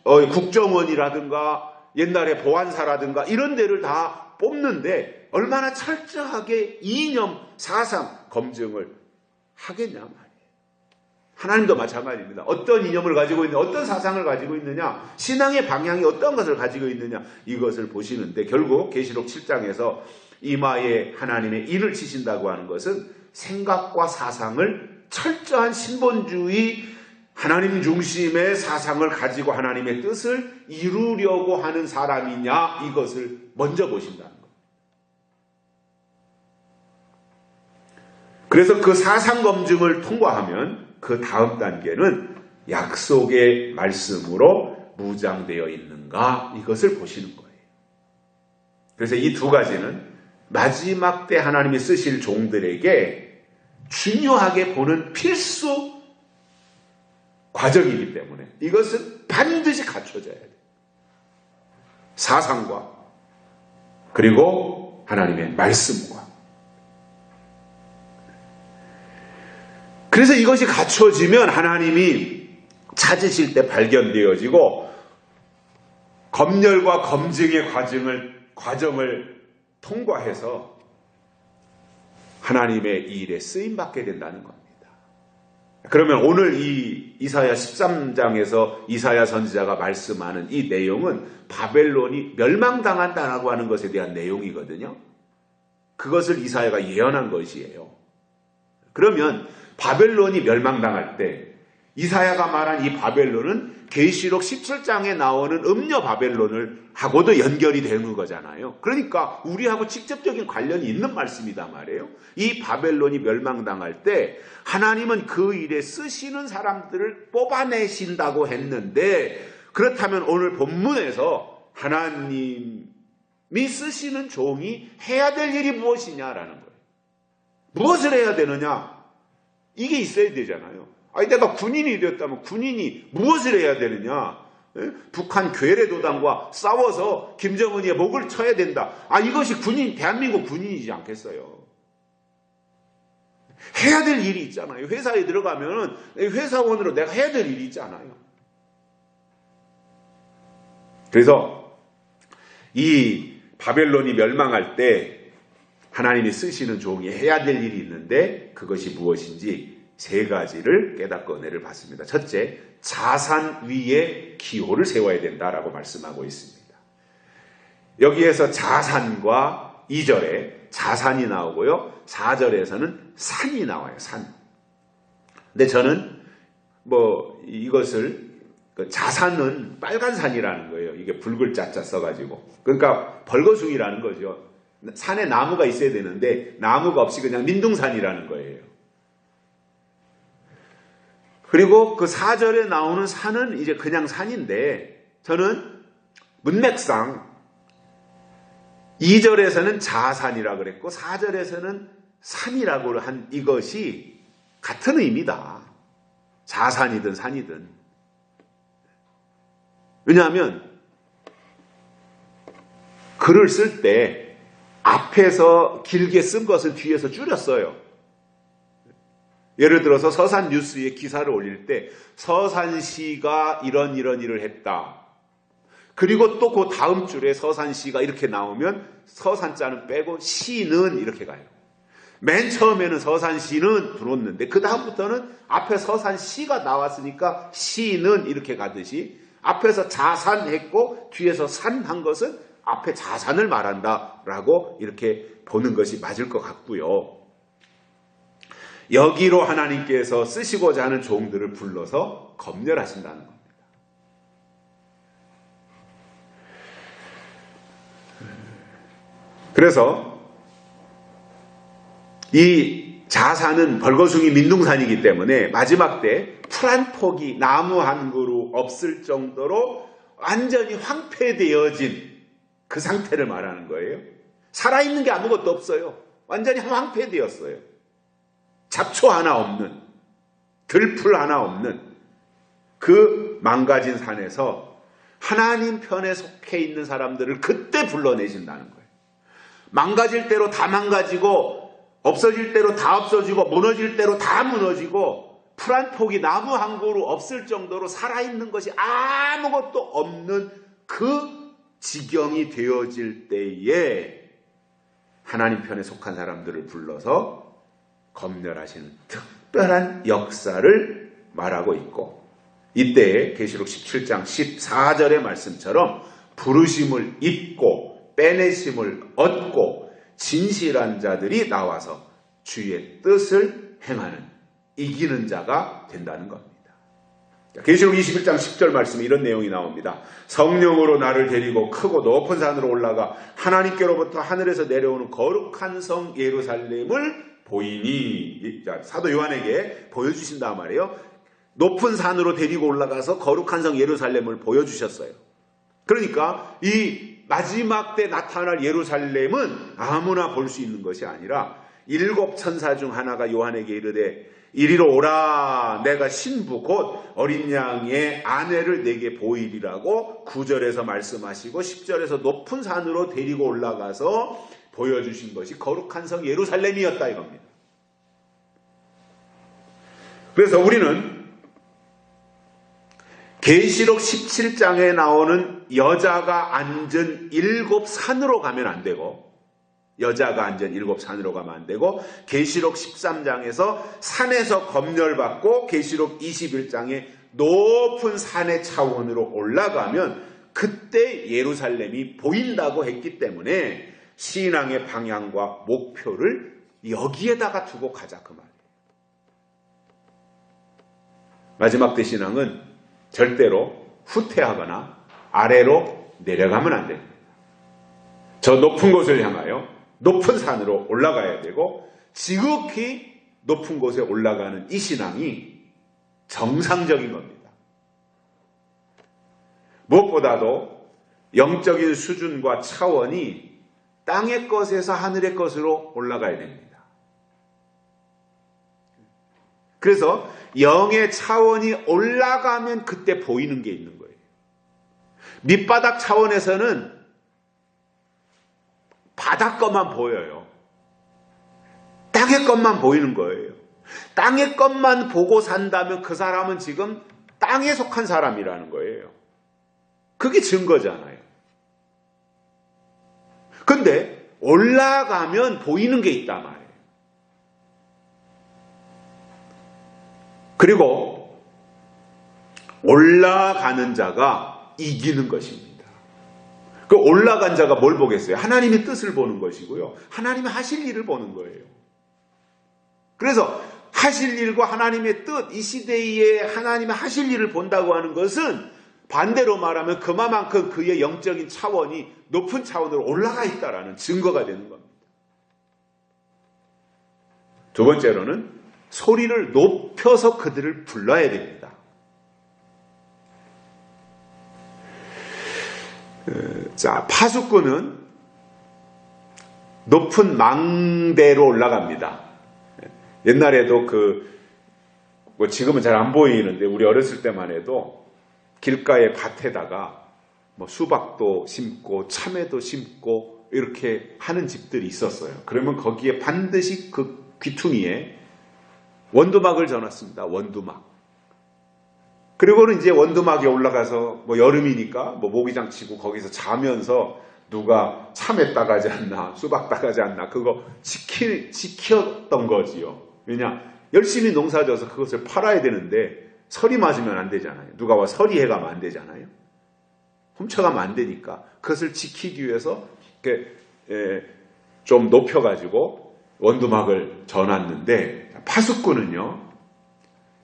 국정원이라든가 옛날에 보안사라든가 이런 데를 다 뽑는데 얼마나 철저하게 이념 사상 검증을 하겠냐 말이에요. 하나님도 마찬가지입니다. 어떤 이념을 가지고 있느냐, 어떤 사상을 가지고 있느냐, 신앙의 방향이 어떤 것을 가지고 있느냐, 이것을 보시는데, 결국 계시록 7장에서 이마에 하나님의 일을 치신다고 하는 것은 생각과 사상을 철저한 신본주의 하나님 중심의 사상을 가지고 하나님의 뜻을 이루려고 하는 사람이냐, 이것을 먼저 보신다는 것. 그래서 그 사상 검증을 통과하면 그 다음 단계는 약속의 말씀으로 무장되어 있는가, 이것을 보시는 거예요. 그래서 이 두 가지는 마지막 때 하나님이 쓰실 종들에게 중요하게 보는 필수 과정이기 때문에 이것은 반드시 갖춰져야 돼요. 사상과 그리고 하나님의 말씀과. 그래서 이것이 갖춰지면 하나님이 찾으실 때 발견되어지고, 검열과 검증의 과정을 통과해서 하나님의 일에 쓰임받게 된다는 겁니다. 그러면 오늘 이 이사야 13장에서 이사야 선지자가 말씀하는 이 내용은 바벨론이 멸망당한다라고 하는 것에 대한 내용이거든요. 그것을 이사야가 예언한 것이에요. 그러면 바벨론이 멸망당할 때 이사야가 말한 이 바벨론은 계시록 17장에 나오는 음녀 바벨론을 하고도 연결이 되는 거잖아요. 그러니까 우리하고 직접적인 관련이 있는 말씀이다 말이에요. 이 바벨론이 멸망당할 때 하나님은 그 일에 쓰시는 사람들을 뽑아내신다고 했는데, 그렇다면 오늘 본문에서 하나님이 쓰시는 종이 해야 될 일이 무엇이냐라는 거예요. 무엇을 해야 되느냐? 이게 있어야 되잖아요. 아니, 내가 군인이 되었다면 군인이 무엇을 해야 되느냐? 북한 괴뢰도당과 싸워서 김정은이의 목을 쳐야 된다. 이것이 대한민국 군인이지 않겠어요? 해야 될 일이 있잖아요. 회사에 들어가면 회사원으로 내가 해야 될 일이 있잖아요. 그래서 이 바벨론이 멸망할 때 하나님이 쓰시는 종이 해야 될 일이 있는데, 그것이 무엇인지 세 가지를 깨닫고 은혜를 받습니다. 첫째, 자산 위에 기호를 세워야 된다라고 말씀하고 있습니다. 여기에서 자산과 2절에 자산이 나오고요, 4절에서는 산이 나와요. 산. 근데 저는 이것을 자산은 빨간 산이라는 거예요. 이게 붉을자자 써가지고. 그러니까 벌거숭이라는 거죠. 산에 나무가 있어야 되는데 나무가 없이 그냥 민둥산이라는 거예요. 그리고 그 4절에 나오는 산은 이제 그냥 산인데, 저는 문맥상 2절에서는 자산이라고 그랬고 4절에서는 산이라고 한 이것이 같은 의미다. 자산이든 산이든. 왜냐하면 글을 쓸 때 앞에서 길게 쓴 것을 뒤에서 줄였어요. 예를 들어서 서산 뉴스에 기사를 올릴 때 서산시가 이런 일을 했다. 그리고 또 그 다음 줄에 서산시가 이렇게 나오면 서산자는 빼고 시는 이렇게 가요. 맨 처음에는 서산시는 들었는데 그 다음부터는 앞에 서산시가 나왔으니까 시는 이렇게 가듯이 앞에서 자산했고 뒤에서 산한 것은 앞에 자산을 말한다라고 이렇게 보는 것이 맞을 것 같고요. 여기로 하나님께서 쓰시고자 하는 종들을 불러서 검열하신다는 겁니다. 그래서 이 자산은 벌거숭이 민둥산이기 때문에 마지막 때 풀 한 폭이 나무 한 그루 없을 정도로 완전히 황폐되어진 그 상태를 말하는 거예요. 살아있는 게 아무것도 없어요. 완전히 황폐되었어요. 잡초 하나 없는, 들풀 하나 없는 그 망가진 산에서 하나님 편에 속해 있는 사람들을 그때 불러내신다는 거예요. 망가질 대로 다 망가지고 없어질 대로 다 없어지고 무너질 대로 다 무너지고 풀 한 폭이 나무 한 그루 없을 정도로 살아있는 것이 아무것도 없는 그 지경이 되어질 때에 하나님 편에 속한 사람들을 불러서 검열하시는 특별한 역사를 말하고 있고, 이때에 계시록 17장 14절의 말씀처럼 부르심을 입고 빼내심을 얻고 진실한 자들이 나와서 주의 뜻을 행하는 이기는 자가 된다는 겁니다. 계시록 21장 10절 말씀에 이런 내용이 나옵니다. 성령으로 나를 데리고 크고 높은 산으로 올라가 하나님께로부터 하늘에서 내려오는 거룩한 성 예루살렘을 보이니, 사도 요한에게 보여주신단 말이에요. 높은 산으로 데리고 올라가서 거룩한 성 예루살렘을 보여주셨어요. 그러니까 이 마지막 때 나타날 예루살렘은 아무나 볼 수 있는 것이 아니라 7 천사 중 하나가 요한에게 이르되 이리로 오라, 내가 신부 곧 어린 양의 아내를 내게 보이리라고 9절에서 말씀하시고 10절에서 높은 산으로 데리고 올라가서 보여주신 것이 거룩한 성 예루살렘이었다 이겁니다. 그래서 우리는 계시록 17장에 나오는 여자가 앉은 7 산으로 가면 안 되고, 여자가 앉은 7 산으로 가면 안 되고, 계시록 13장에서 산에서 검열받고 계시록 21장에 높은 산의 차원으로 올라가면 그때 예루살렘이 보인다고 했기 때문에 신앙의 방향과 목표를 여기에다가 두고 가자 그 말이에요. 마지막 때 신앙은 절대로 후퇴하거나 아래로 내려가면 안 됩니다. 저 높은 곳을 향하여 높은 산으로 올라가야 되고 지극히 높은 곳에 올라가는 이 신앙이 정상적인 겁니다. 무엇보다도 영적인 수준과 차원이 땅의 것에서 하늘의 것으로 올라가야 됩니다. 그래서 영의 차원이 올라가면 그때 보이는 게 있는 거예요. 밑바닥 차원에서는 바닥 것만 보여요. 땅의 것만 보이는 거예요. 땅의 것만 보고 산다면 그 사람은 지금 땅에 속한 사람이라는 거예요. 그게 증거잖아요. 근데 올라가면 보이는 게 있단 말이에요. 그리고 올라가는 자가 이기는 것입니다. 그 올라간 자가 뭘 보겠어요? 하나님의 뜻을 보는 것이고요. 하나님의 하실 일을 보는 거예요. 그래서 하실 일과 하나님의 뜻, 이 시대에 하나님의 하실 일을 본다고 하는 것은 반대로 말하면 그만큼 그의 영적인 차원이 높은 차원으로 올라가 있다라는 증거가 되는 겁니다. 두 번째로는 소리를 높여서 그들을 불러야 됩니다. 자, 파수꾼은 높은 망대로 올라갑니다. 옛날에도 지금은 잘 안 보이는데 우리 어렸을 때만 해도 길가의 밭에다가 수박도 심고 참외도 심고 이렇게 하는 집들이 있었어요. 그러면 거기에 반드시 그 귀퉁이에 원두막을 전놨습니다. 원두막. 그리고는 이제 원두막에 올라가서 여름이니까 모기장 치고 거기서 자면서 누가 참외 따가지 않나 수박 따가지 않나 그거 지켰던 거지요. 왜냐 열심히 농사져서 그것을 팔아야 되는데 설이 맞으면 안 되잖아요. 누가 와 설이 해가면 안 되잖아요. 훔쳐가면 안 되니까 그것을 지키기 위해서 이렇게 좀 높여가지고 원두막을 전놨는데 파수꾼은요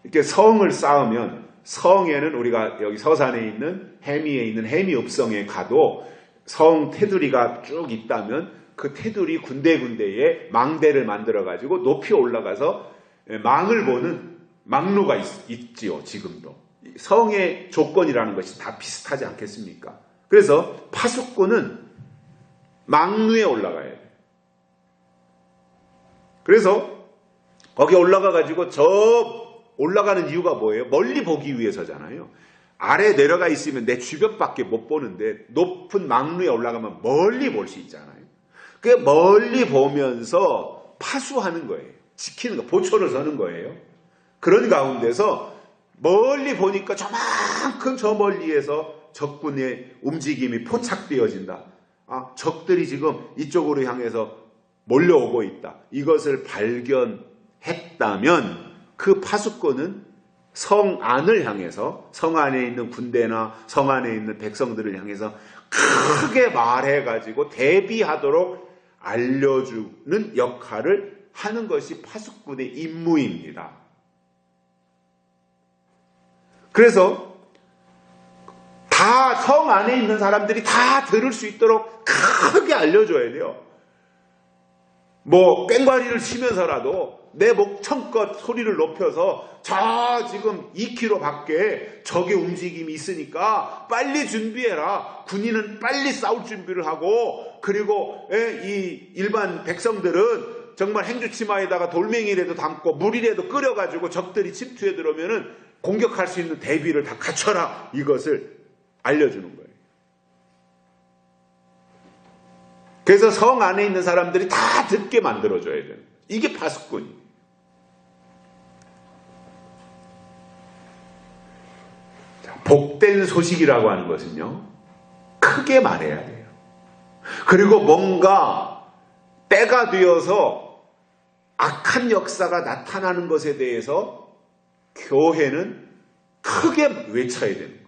이렇게 성을 쌓으면 성에는 우리가 여기 서산에 있는 해미에 있는 해미읍성에 가도 성 테두리가 쭉 있다면 그 테두리 군데군데에 망대를 만들어가지고 높이 올라가서 망을 보는 망루가 있지요. 지금도. 성의 조건이라는 것이 다 비슷하지 않겠습니까? 그래서 파수꾼은 망루에 올라가야 돼요. 그래서 거기 올라가가지고 올라가는 이유가 뭐예요? 멀리 보기 위해서잖아요. 아래 내려가 있으면 내 주변밖에 못 보는데 높은 망루에 올라가면 멀리 볼 수 있잖아요. 그 멀리 보면서 파수하는 거예요. 지키는 거, 보초를 서는 거예요. 그런 가운데서 멀리 보니까 저만큼 저 멀리에서 적군의 움직임이 포착되어진다. 적들이 지금 이쪽으로 향해서 몰려오고 있다. 이것을 발견했다면 그 파수꾼은 성 안을 향해서 성 안에 있는 군대나 성 안에 있는 백성들을 향해서 크게 말해가지고 대비하도록 알려주는 역할을 하는 것이 파수꾼의 임무입니다. 그래서 다 성 안에 있는 사람들이 다 들을 수 있도록 크게 알려줘야 돼요. 꽹과리를 치면서라도 내 목청껏 소리를 높여서 저 지금 2km 밖에 적의 움직임이 있으니까 빨리 준비해라. 군인은 빨리 싸울 준비를 하고 그리고 이 일반 백성들은 정말 행주치마에다가 돌멩이라도 담고 물이라도 끓여가지고 적들이 침투해 들어오면은 공격할 수 있는 대비를 다 갖춰라. 이것을 알려주는 거예요. 그래서 성 안에 있는 사람들이 다 듣게 만들어줘야 돼요. 이게 파수꾼이에요. 복된 소식이라고 하는 것은요, 크게 말해야 돼요. 그리고 뭔가 때가 되어서 악한 역사가 나타나는 것에 대해서 교회는 크게 외쳐야 되는 거예요.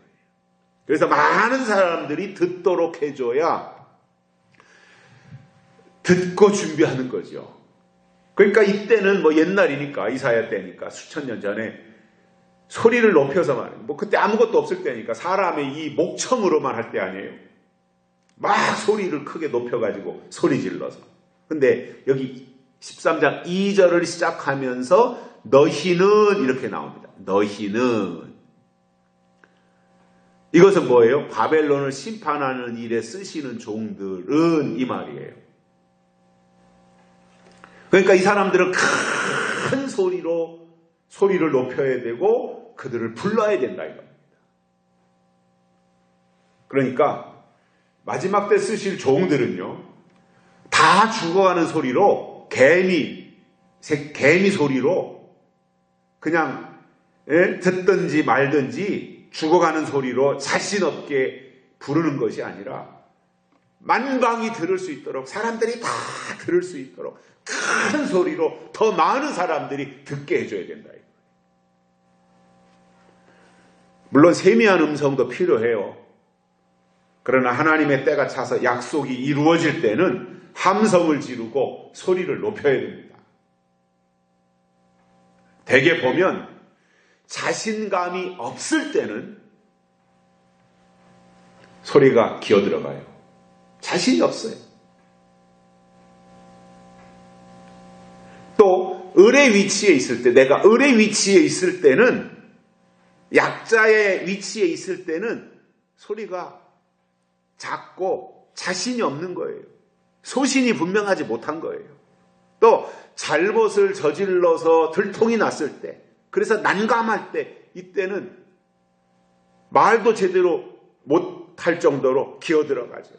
그래서 많은 사람들이 듣도록 해줘야 듣고 준비하는 거죠. 그러니까 이때는 옛날이니까 이사야 때니까 수천 년 전에 소리를 높여서 말해요. 뭐 그때 아무것도 없을 때니까 사람의 이 목청으로만 할 때 아니에요. 막 소리를 크게 높여가지고 소리 질러서. 근데 여기 13장 2절을 시작하면서 너희는 이렇게 나옵니다. 너희는. 이것은 뭐예요? 바벨론을 심판하는 일에 쓰시는 종들은 이 말이에요. 그러니까 이 사람들은 큰 소리로 소리를 높여야 되고 그들을 불러야 된다 이겁니다. 그러니까 마지막 때 쓰실 종들은요, 다 죽어가는 소리로 개미 소리로 그냥 듣든지 말든지 죽어가는 소리로 자신 없게 부르는 것이 아니라 만방이 들을 수 있도록, 사람들이 다 들을 수 있도록 큰 소리로 더 많은 사람들이 듣게 해줘야 된다. 물론 세미한 음성도 필요해요. 그러나 하나님의 때가 차서 약속이 이루어질 때는 함성을 지르고 소리를 높여야 됩니다. 대개 보면 자신감이 없을 때는 소리가 기어들어가요. 자신이 없어요. 또 을의 위치에 있을 때, 내가 을의 위치에 있을 때는, 약자의 위치에 있을 때는 소리가 작고 자신이 없는 거예요. 소신이 분명하지 못한 거예요. 또 잘못을 저질러서 들통이 났을 때, 그래서 난감할 때, 이때는 말도 제대로 못할 정도로 기어들어가죠.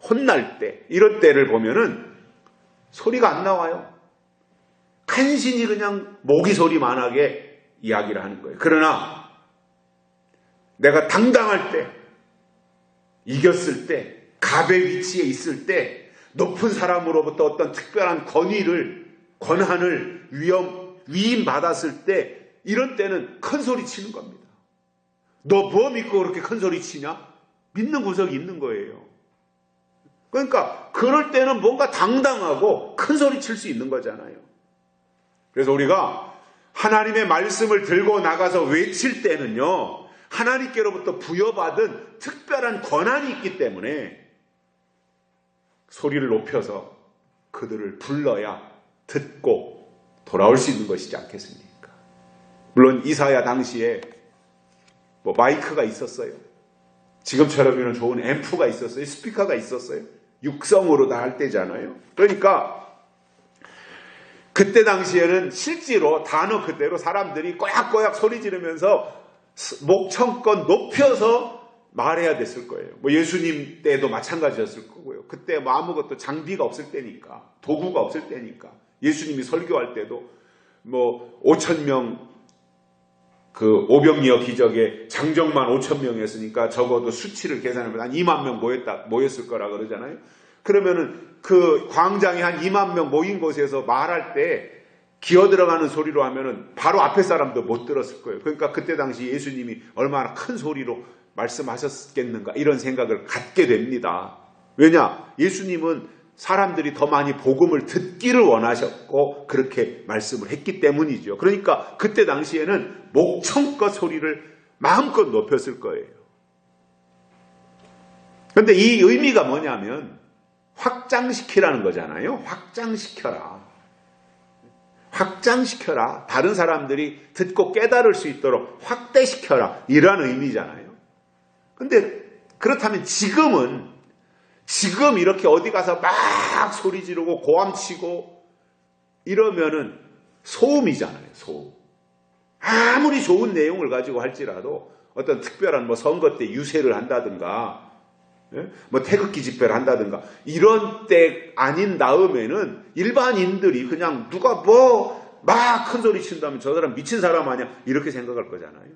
혼날 때, 이런 때를 보면은 소리가 안 나와요. 간신히 그냥 모기 소리만하게 이야기를 하는 거예요. 그러나 내가 당당할 때, 이겼을 때, 갑의 위치에 있을 때, 높은 사람으로부터 어떤 특별한 권한을 위임받았을 때, 이런 때는 큰 소리 치는 겁니다. 너 뭐 믿고 그렇게 큰 소리 치냐? 믿는 구석이 있는 거예요. 그러니까 그럴 때는 뭔가 당당하고 큰 소리 칠 수 있는 거잖아요. 그래서 우리가 하나님의 말씀을 들고 나가서 외칠 때는요, 하나님께로부터 부여받은 특별한 권한이 있기 때문에 소리를 높여서 그들을 불러야 듣고 돌아올 수 있는 것이지 않겠습니까? 물론 이사야 당시에 뭐 마이크가 있었어요. 지금처럼이는 좋은 앰프가 있었어요. 스피커가 있었어요. 육성으로 다 할 때잖아요. 그러니까 그때 당시에는 실제로 단어 그대로 사람들이 꼬약꼬약 소리 지르면서 목청껏 높여서 말해야 됐을 거예요. 뭐 예수님 때도 마찬가지였을 거고요. 그때 뭐 아무것도 장비가 없을 때니까, 도구가 없을 때니까, 예수님이 설교할 때도 뭐 5,000명 그 오병이어 기적에 장정만 5,000명이었으니까 적어도 수치를 계산하면 한 2만 명 모였을 거라 그러잖아요. 그러면은 그 광장에 한 2만 명 모인 곳에서 말할 때 기어들어가는 소리로 하면은 바로 앞에 사람도 못 들었을 거예요. 그러니까 그때 당시 예수님이 얼마나 큰 소리로 말씀하셨겠는가, 이런 생각을 갖게 됩니다. 왜냐? 예수님은 사람들이 더 많이 복음을 듣기를 원하셨고 그렇게 말씀을 했기 때문이죠. 그러니까 그때 당시에는 목청껏 소리를 마음껏 높였을 거예요. 그런데 이 의미가 뭐냐면 확장시키라는 거잖아요. 확장시켜라. 확장시켜라. 다른 사람들이 듣고 깨달을 수 있도록 확대시켜라. 이런 의미잖아요. 근데 그렇다면 지금 이렇게 어디 가서 막 소리 지르고 고함치고 이러면은 소음이잖아요. 소음. 아무리 좋은 내용을 가지고 할지라도 어떤 특별한 뭐 선거 때 유세를 한다든가, 뭐 태극기 집회를 한다든가, 이런 때 아닌 다음에는 일반인들이 그냥 누가 뭐 막 큰 소리 친다면 저 사람 미친 사람 아니야, 이렇게 생각할 거잖아요.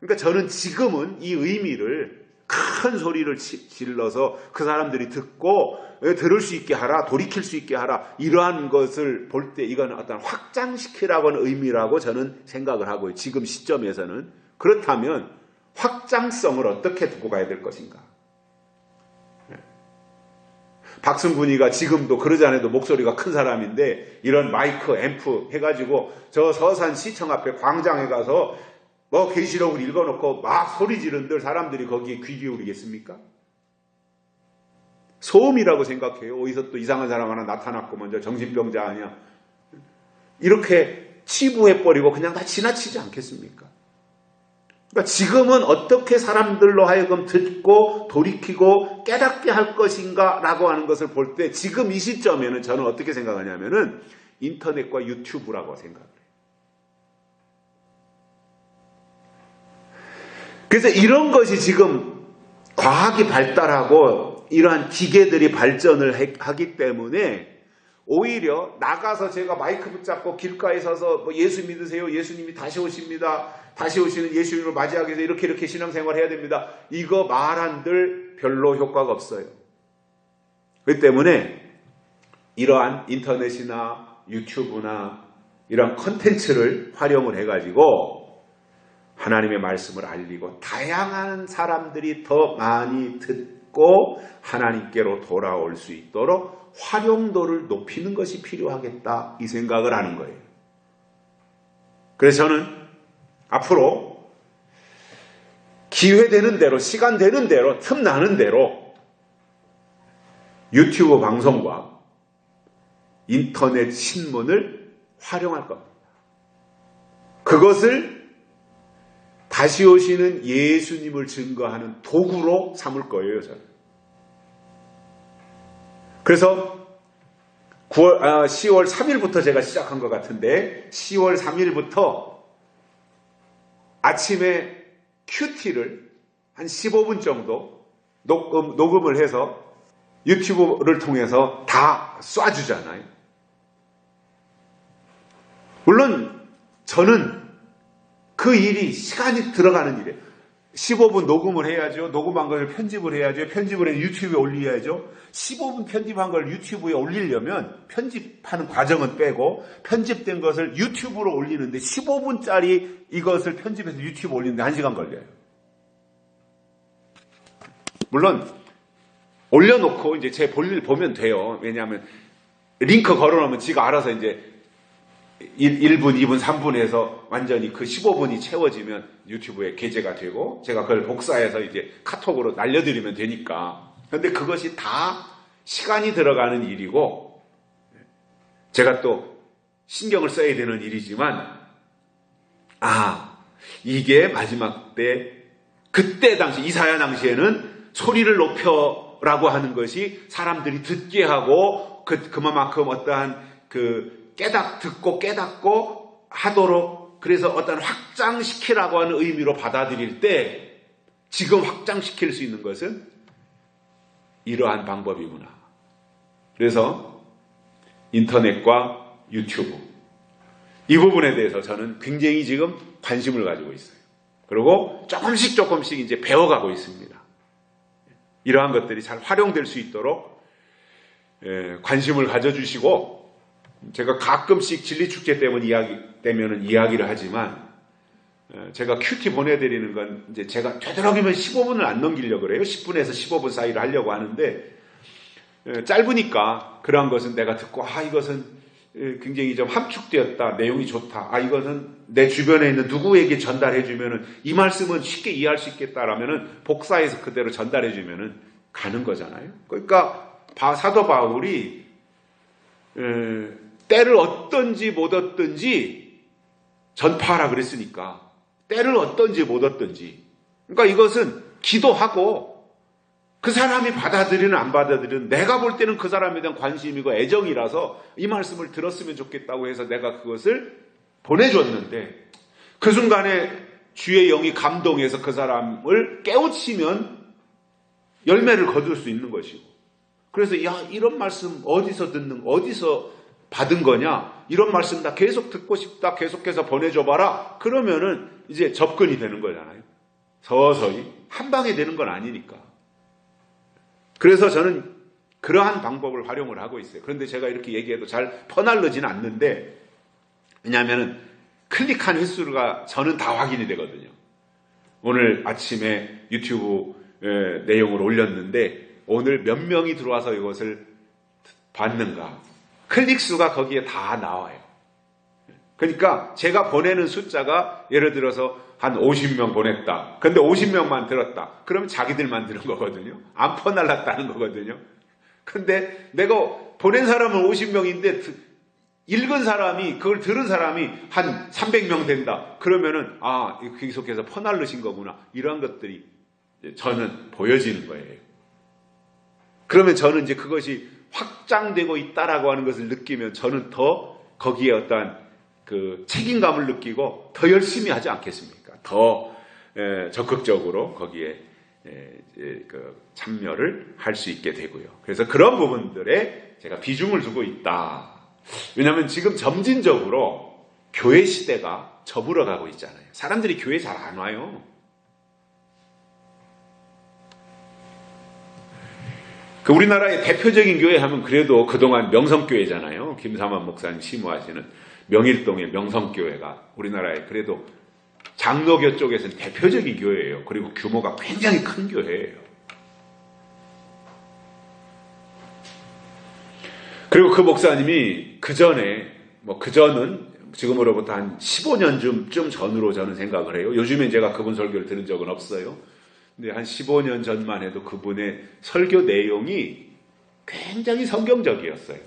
그러니까 저는 지금은 이 의미를 큰 소리를 질러서 그 사람들이 듣고 들을 수 있게 하라, 돌이킬 수 있게 하라, 이러한 것을 볼 때 이건 어떤 확장시키라고 하는 의미라고 저는 생각을 하고요. 지금 시점에서는. 그렇다면 확장성을 어떻게 두고 가야 될 것인가? 박승근이가 지금도 그러지 않아도 목소리가 큰 사람인데 이런 마이크, 앰프 해가지고 저 서산 시청 앞에 광장에 가서 뭐 계시록을 읽어놓고 막 소리 지른들 사람들이 거기에 귀 기울이겠습니까? 소음이라고 생각해요. 어디서 또 이상한 사람 하나 나타났고 먼저 정신병자 아니야. 이렇게 치부해버리고 그냥 다 지나치지 않겠습니까? 그러니까 지금은 어떻게 사람들로 하여금 듣고 돌이키고 깨닫게 할 것인가 라고 하는 것을 볼 때 지금 이 시점에는 저는 어떻게 생각하냐면은 인터넷과 유튜브라고 생각해요. 그래서 이런 것이 지금 과학이 발달하고 이러한 기계들이 발전을 하기 때문에 오히려 나가서 제가 마이크 붙잡고 길가에 서서 뭐 예수 믿으세요. 예수님이 다시 오십니다. 다시 오시는 예수님을 맞이하기 위해서 이렇게 신앙생활 해야 됩니다. 이거 말한들 별로 효과가 없어요. 그렇기 때문에 이러한 인터넷이나 유튜브나 이런 컨텐츠를 활용을 해가지고 하나님의 말씀을 알리고 다양한 사람들이 더 많이 듣고 하나님께로 돌아올 수 있도록 활용도를 높이는 것이 필요하겠다 이 생각을 하는 거예요. 그래서 저는 앞으로 기회 되는 대로 시간 되는 대로 틈나는 대로 유튜브 방송과 인터넷 신문을 활용할 겁니다. 그것을 다시 오시는 예수님을 증거하는 도구로 삼을 거예요, 저는. 그래서 10월 3일부터 제가 시작한 것 같은데 10월 3일부터 아침에 큐티를 한 15분 정도 녹음을 해서 유튜브를 통해서 다 쏴주잖아요. 물론 저는 그 일이 시간이 들어가는 일이에요. 15분 녹음을 해야죠. 녹음한 걸 편집을 해야죠. 편집을 해서 유튜브에 올려야죠. 15분 편집한 걸 유튜브에 올리려면 편집하는 과정은 빼고 편집된 것을 유튜브로 올리는데 15분짜리 이것을 편집해서 유튜브 올리는데 1시간 걸려요. 물론 올려놓고 이제 제 볼일 보면 돼요. 왜냐하면 링크 걸어놓으면 지가 알아서 이제 1분, 2분, 3분 해서 완전히 그 15분이 채워지면 유튜브에 게재가 되고 제가 그걸 복사해서 이제 카톡으로 날려드리면 되니까. 그런데 그것이 다 시간이 들어가는 일이고 제가 또 신경을 써야 되는 일이지만 이게 마지막 때 그때 당시 이사야 당시에는 소리를 높여라고 하는 것이 사람들이 듣게 하고 그만큼 어떠한 듣고 깨닫고 하도록 그래서 어떤 확장시키라고 하는 의미로 받아들일 때 지금 확장시킬 수 있는 것은 이러한 방법이구나. 그래서 인터넷과 유튜브 이 부분에 대해서 저는 굉장히 지금 관심을 가지고 있어요. 그리고 조금씩 이제 배워가고 있습니다. 이러한 것들이 잘 활용될 수 있도록 관심을 가져주시고 제가 가끔씩 진리축제 때문에 이야기를 하지만 제가 큐티 보내드리는 건 이제 제가 되도록이면 15분을 안 넘기려고 그래요. 10분에서 15분 사이를 하려고 하는데 짧으니까 그러한 것은 내가 듣고 이것은 굉장히 좀 함축되었다. 내용이 좋다. 이것은 내 주변에 있는 누구에게 전달해주면은 이 말씀은 쉽게 이해할 수 있겠다라면은 복사해서 그대로 전달해주면은 가는 거잖아요. 그러니까 사도 바울이 때를 얻든지 못 얻든지 전파하라 그랬으니까 때를 얻든지 못 얻든지 그러니까 이것은 기도하고 그 사람이 받아들이는 안 받아들이는 내가 볼 때는 그 사람에 대한 관심이고 애정이라서 이 말씀을 들었으면 좋겠다고 해서 내가 그것을 보내줬는데 그 순간에 주의 영이 감동해서 그 사람을 깨우치면 열매를 거둘 수 있는 것이고 그래서 이런 말씀 어디서 받은 거냐? 이런 말씀 나 계속 듣고 싶다. 계속해서 보내줘봐라. 그러면은 이제 접근이 되는 거잖아요. 서서히. 한 방에 되는 건 아니니까. 그래서 저는 그러한 방법을 활용을 하고 있어요. 그런데 제가 이렇게 얘기해도 잘 퍼날르지는 않는데 왜냐하면 클릭한 횟수가 저는 다 확인이 되거든요. 오늘 아침에 유튜브 내용을 올렸는데 오늘 몇 명이 들어와서 이것을 봤는가. 클릭수가 거기에 다 나와요. 그러니까 제가 보내는 숫자가 예를 들어서 한 50명 보냈다. 근데 50명만 들었다. 그러면 자기들만 들은 거거든요. 안 퍼날랐다는 거거든요. 근데 내가 보낸 사람은 50명인데 읽은 사람이, 그걸 들은 사람이 한 300명 된다. 그러면은 계속해서 퍼날르신 거구나. 이런 것들이 저는 보여지는 거예요. 그러면 저는 이제 그것이 확장되고 있다라고 하는 것을 느끼면 저는 더 거기에 어떠한 그 책임감을 느끼고 더 열심히 하지 않겠습니까? 더 적극적으로 거기에 참여를 할 수 있게 되고요. 그래서 그런 부분들에 제가 비중을 두고 있다. 왜냐하면 지금 점진적으로 교회 시대가 저물어 가고 있잖아요. 사람들이 교회 잘 안 와요. 우리나라의 대표적인 교회 하면 그래도 그동안 명성교회잖아요. 김삼환 목사님 심우하시는 명일동의 명성교회가 우리나라에 그래도 장로교 쪽에서는 대표적인 교회예요. 그리고 규모가 굉장히 큰 교회예요. 그리고 그 목사님이 그전은 지금으로부터 한 15년쯤 전으로 저는 생각을 해요. 요즘엔 제가 그분 설교를 들은 적은 없어요. 근데 한 15년 전만 해도 그분의 설교 내용이 굉장히 성경적이었어요.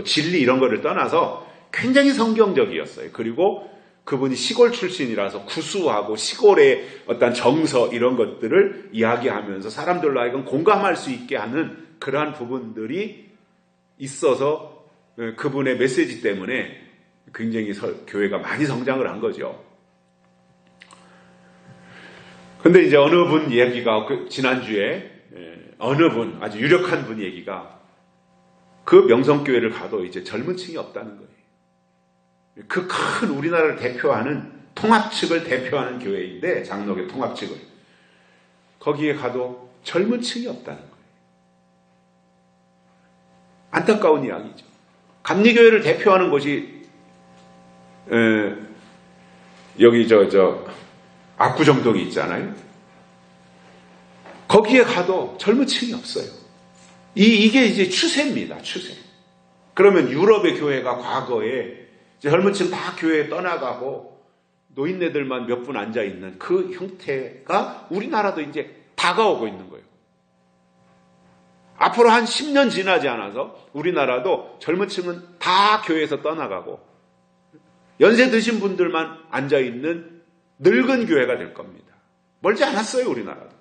진리 이런 거를 떠나서 굉장히 성경적이었어요. 그리고 그분이 시골 출신이라서 구수하고 시골의 어떤 정서 이런 것들을 이야기하면서 사람들로 하여금 공감할 수 있게 하는 그러한 부분들이 있어서 그분의 메시지 때문에 굉장히 교회가 많이 성장을 한 거죠. 근데 이제 어느 분 얘기가 지난주에 어느 분 아주 유력한 분 얘기가 그 명성교회를 가도 이제 젊은 층이 없다는 거예요. 그 큰 우리나라를 대표하는 통합측을 대표하는 교회인데 장로교 통합측을 거기에 가도 젊은 층이 없다는 거예요. 안타까운 이야기죠. 감리교회를 대표하는 곳이 여기 압구정동이 있잖아요. 거기에 가도 젊은 층이 없어요. 이게 이제 추세입니다. 추세. 그러면 유럽의 교회가 과거에 젊은 층 다 교회에 떠나가고 노인네들만 몇 분 앉아있는 그 형태가 우리나라도 이제 다가오고 있는 거예요. 앞으로 한 10년 지나지 않아서 우리나라도 젊은 층은 다 교회에서 떠나가고 연세 드신 분들만 앉아있는 늙은 교회가 될 겁니다. 멀지 않았어요, 우리나라도.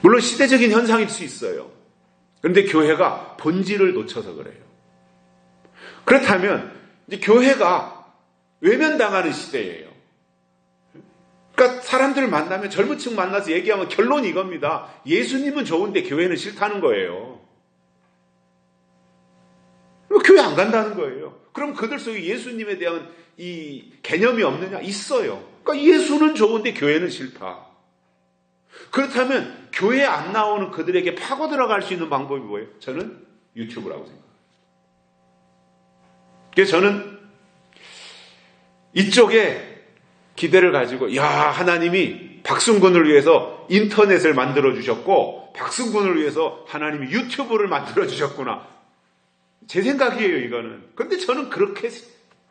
물론 시대적인 현상일 수 있어요. 그런데 교회가 본질을 놓쳐서 그래요. 그렇다면 이제 교회가 외면당하는 시대예요. 그러니까 사람들을 만나면 젊은 층 만나서 얘기하면 결론이 이겁니다. 예수님은 좋은데 교회는 싫다는 거예요. 교회 안 간다는 거예요. 그럼 그들 속에 예수님에 대한 이 개념이 없느냐? 있어요. 그러니까 예수는 좋은데 교회는 싫다. 그렇다면 교회에 안 나오는 그들에게 파고 들어갈 수 있는 방법이 뭐예요? 저는 유튜브라고 생각해요. 그래서 저는 이쪽에 기대를 가지고 하나님이 박승근을 위해서 인터넷을 만들어 주셨고 박승근을 위해서 하나님이 유튜브를 만들어 주셨구나. 제 생각이에요, 이거는. 그런데 저는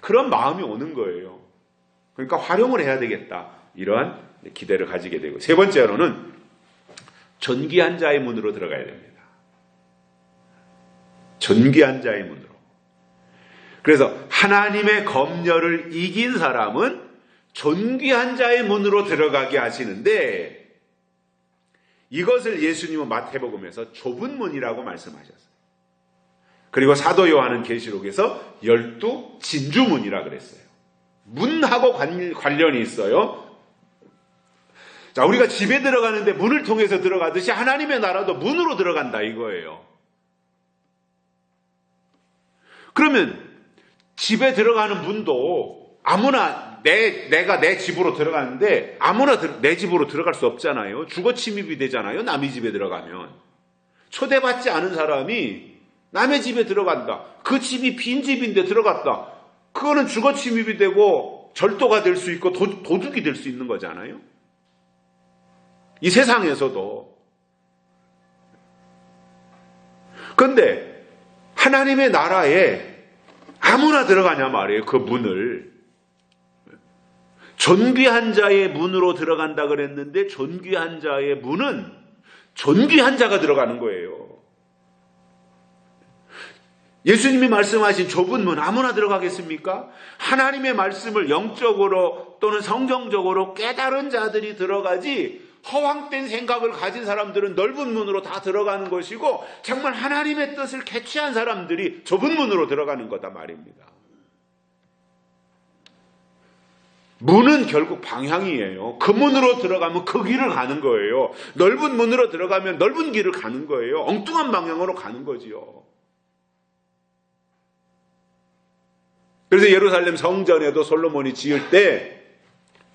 그런 마음이 오는 거예요. 그러니까 활용을 해야 되겠다. 이러한 기대를 가지게 되고, 세 번째로는 존귀한 자의 문으로 들어가야 됩니다. 존귀한 자의 문으로. 그래서 하나님의 검열을 이긴 사람은 존귀한 자의 문으로 들어가게 하시는데, 이것을 예수님은 마태복음에서 좁은 문이라고 말씀하셨어요. 그리고 사도 요한은 계시록에서 12 진주문이라 그랬어요. 문하고 관련이 있어요. 자, 우리가 집에 들어가는데 문을 통해서 들어가듯이 하나님의 나라도 문으로 들어간다 이거예요. 그러면 집에 들어가는 문도 아무나 내가 내 집으로 들어가는데 아무나 내 집으로 들어갈 수 없잖아요. 주거 침입이 되잖아요. 남의 집에 들어가면. 초대받지 않은 사람이 남의 집에 들어간다. 그 집이 빈 집인데 들어갔다. 그거는 주거 침입이 되고 절도가 될 수 있고 도둑이 될 수 있는 거잖아요. 이 세상에서도. 그런데 하나님의 나라에 아무나 들어가냐 말이에요. 그 문을. 존귀한 자의 문으로 들어간다 그랬는데 존귀한 자의 문은 존귀한 자가 들어가는 거예요. 예수님이 말씀하신 좁은 문 아무나 들어가겠습니까? 하나님의 말씀을 영적으로 또는 성경적으로 깨달은 자들이 들어가지 허황된 생각을 가진 사람들은 넓은 문으로 다 들어가는 것이고 정말 하나님의 뜻을 캐치한 사람들이 좁은 문으로 들어가는 거다 말입니다. 문은 결국 방향이에요. 그 문으로 들어가면 그 길을 가는 거예요. 넓은 문으로 들어가면 넓은 길을 가는 거예요. 엉뚱한 방향으로 가는 거지요. 그래서 예루살렘 성전에도 솔로몬이 지을 때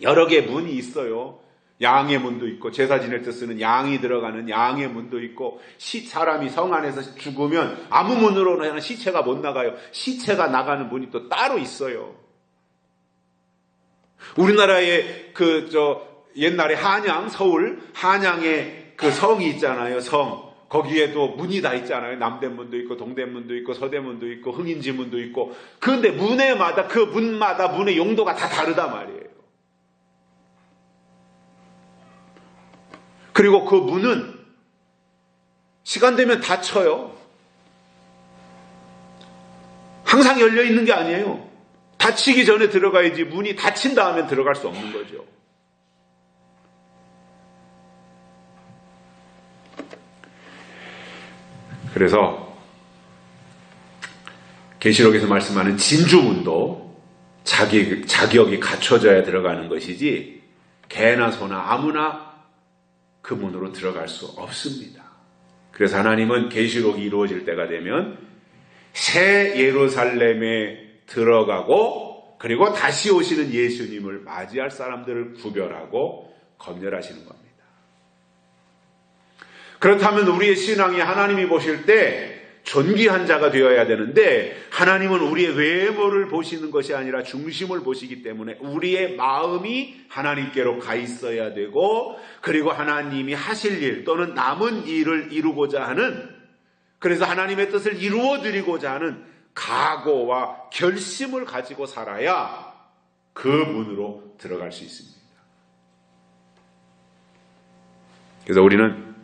여러 개의 문이 있어요. 양의 문도 있고 제사 지낼 때 쓰는 양이 들어가는 양의 문도 있고 사람이 성 안에서 죽으면 아무 문으로나 시체가 못 나가요. 시체가 나가는 문이 또 따로 있어요. 우리나라에 옛날에 한양, 서울 한양에 그 성이 있잖아요. 성. 거기에도 문이 다 있잖아요. 남대문도 있고 동대문도 있고 서대문도 있고 흥인지문도 있고. 그런데 문에마다 그 문마다 문의 용도가 다 다르단 말이에요. 그리고 그 문은 시간 되면 닫혀요. 항상 열려 있는 게 아니에요. 닫히기 전에 들어가야지 문이 닫힌 다음에 들어갈 수 없는 거죠. 그래서 계시록에서 말씀하는 진주문도 자격이 갖춰져야 들어가는 것이지 개나 소나 아무나 그 문으로 들어갈 수 없습니다. 그래서 하나님은 계시록이 이루어질 때가 되면 새 예루살렘에 들어가고 그리고 다시 오시는 예수님을 맞이할 사람들을 구별하고 검열하시는 겁니다. 그렇다면 우리의 신앙이 하나님이 보실 때 존귀한 자가 되어야 되는데 하나님은 우리의 외모를 보시는 것이 아니라 중심을 보시기 때문에 우리의 마음이 하나님께로 가 있어야 되고 그리고 하나님이 하실 일 또는 남은 일을 이루고자 하는 그래서 하나님의 뜻을 이루어 드리고자 하는 각오와 결심을 가지고 살아야 그 문으로 들어갈 수 있습니다. 그래서 우리는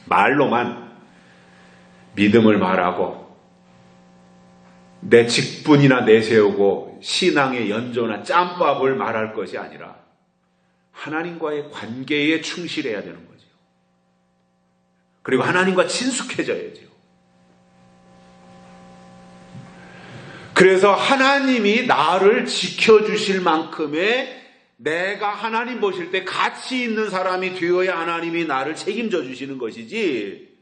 말로만 믿음을 말하고 내 직분이나 내세우고 신앙의 연조나 짬밥을 말할 것이 아니라 하나님과의 관계에 충실해야 되는 거죠. 그리고 하나님과 친숙해져야죠. 그래서 하나님이 나를 지켜주실 만큼의 내가 하나님 보실 때 가치 있는 사람이 되어야 하나님이 나를 책임져 주시는 것이지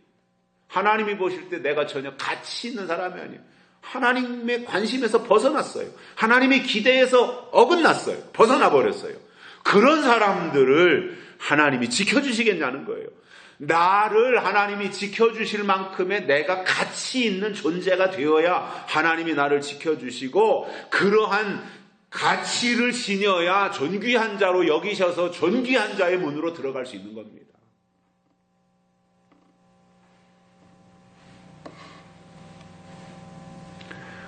하나님이 보실 때 내가 전혀 가치 있는 사람이 아니에요. 하나님의 관심에서 벗어났어요. 하나님의 기대에서 어긋났어요. 벗어나 버렸어요. 그런 사람들을 하나님이 지켜주시겠냐는 거예요. 나를 하나님이 지켜주실 만큼의 내가 가치 있는 존재가 되어야 하나님이 나를 지켜주시고 그러한 가치를 지녀야 존귀한 자로 여기셔서 존귀한 자의 문으로 들어갈 수 있는 겁니다.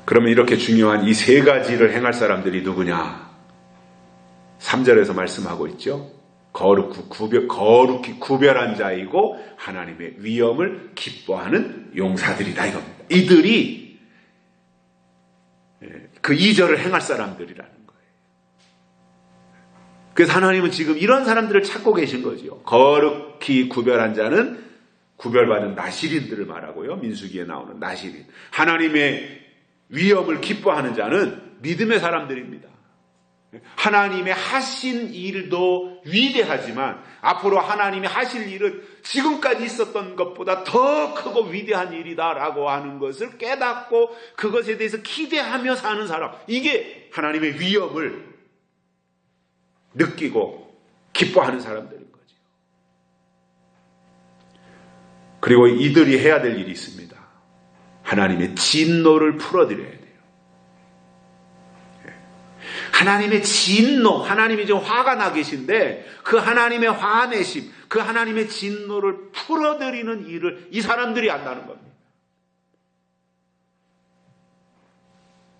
그러면 이렇게 중요한 이 세 가지를 행할 사람들이 누구냐? 3절에서 말씀하고 있죠. 거룩히 구별한 자이고 하나님의 위엄을 기뻐하는 용사들이다 이겁니다. 이들이 그 2절을 행할 사람들이라는 거예요. 그래서 하나님은 지금 이런 사람들을 찾고 계신 거죠. 거룩히 구별한 자는 구별받은 나실인들을 말하고요. 민수기에 나오는 나실인. 하나님의 위엄을 기뻐하는 자는 믿음의 사람들입니다. 하나님의 하신 일도 위대하지만 앞으로 하나님이 하실 일은 지금까지 있었던 것보다 더 크고 위대한 일이다라고 하는 것을 깨닫고 그것에 대해서 기대하며 사는 사람, 이게 하나님의 위엄을 느끼고 기뻐하는 사람들인 거죠. 그리고 이들이 해야 될 일이 있습니다. 하나님의 진노를 풀어드려야 돼요. 하나님의 진노, 하나님이 지금 화가 나 계신데 그 하나님의 화내심, 그 하나님의 진노를 풀어드리는 일을 이 사람들이 한다는 겁니다.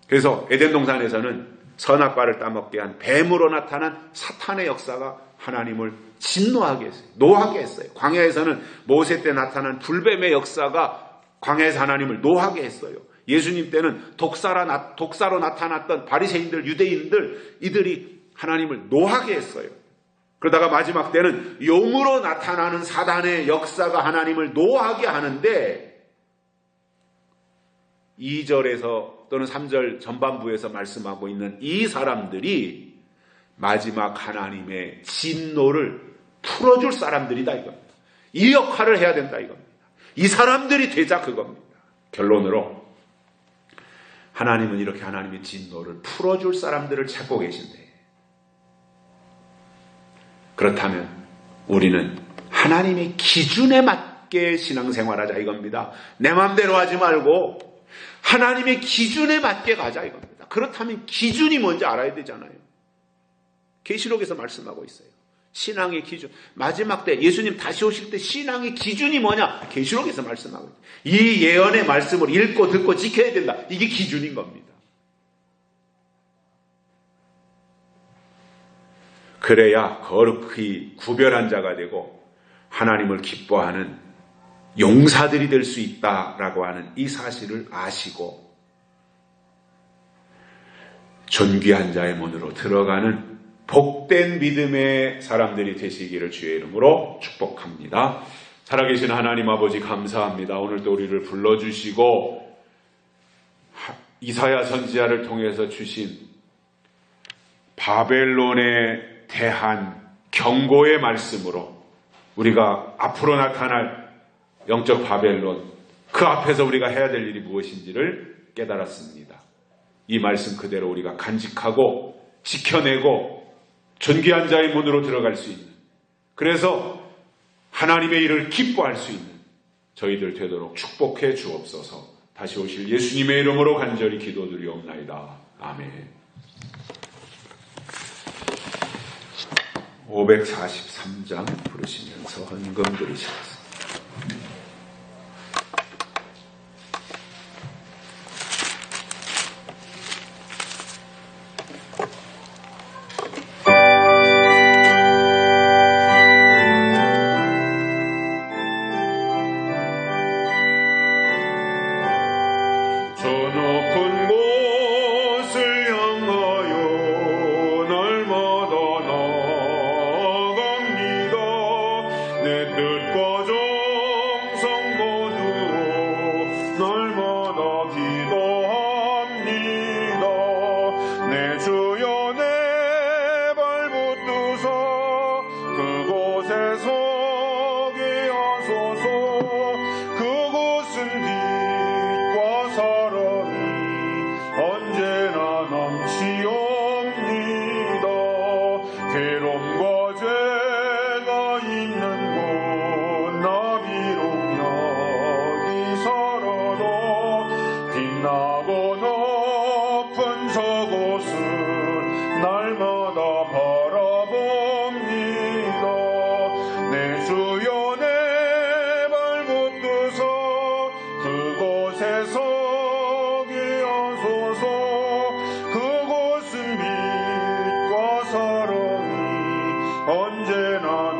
그래서 에덴 동산에서는 선악과를 따먹게 한 뱀으로 나타난 사탄의 역사가 하나님을 진노하게 했어요. 노하게 했어요. 광야에서는 모세 때 나타난 불뱀의 역사가 광야에서 하나님을 노하게 했어요. 예수님 때는 독사로 나타났던 바리새인들, 유대인들, 이들이 하나님을 노하게 했어요. 그러다가 마지막 때는 용으로 나타나는 사단의 역사가 하나님을 노하게 하는데 2절에서 또는 3절 전반부에서 말씀하고 있는 이 사람들이 마지막 하나님의 진노를 풀어줄 사람들이다 이겁니다. 이 역할을 해야 된다 이겁니다. 이 사람들이 되자 그겁니다. 결론으로 하나님은 이렇게 하나님의 진노를 풀어줄 사람들을 찾고 계신데, 그렇다면 우리는 하나님의 기준에 맞게 신앙생활하자 이겁니다. 내 마음대로 하지 말고 하나님의 기준에 맞게 가자 이겁니다. 그렇다면 기준이 뭔지 알아야 되잖아요. 계시록에서 말씀하고 있어요. 신앙의 기준. 마지막 때 예수님 다시 오실 때 신앙의 기준이 뭐냐? 계시록에서 말씀하고 있어요. 이 예언의 말씀을 읽고 듣고 지켜야 된다. 이게 기준인 겁니다. 그래야 거룩히 구별한 자가 되고 하나님을 기뻐하는 용사들이 될 수 있다라고 하는 이 사실을 아시고 존귀한 자의 문으로 들어가는 복된 믿음의 사람들이 되시기를 주의 이름으로 축복합니다. 살아계신 하나님 아버지 감사합니다. 오늘도 우리를 불러주시고 이사야 선지자를 통해서 주신 바벨론에 대한 경고의 말씀으로 우리가 앞으로 나타날 영적 바벨론, 그 앞에서 우리가 해야 될 일이 무엇인지를 깨달았습니다. 이 말씀 그대로 우리가 간직하고 지켜내고 존귀한 자의 문으로 들어갈 수 있는, 그래서 하나님의 일을 기뻐할 수 있는 저희들 되도록 축복해 주옵소서. 다시 오실 예수님의 이름으로 간절히 기도드리옵나이다. 아멘. 543장 부르시면서 헌금 드리시겠습니다. 언제나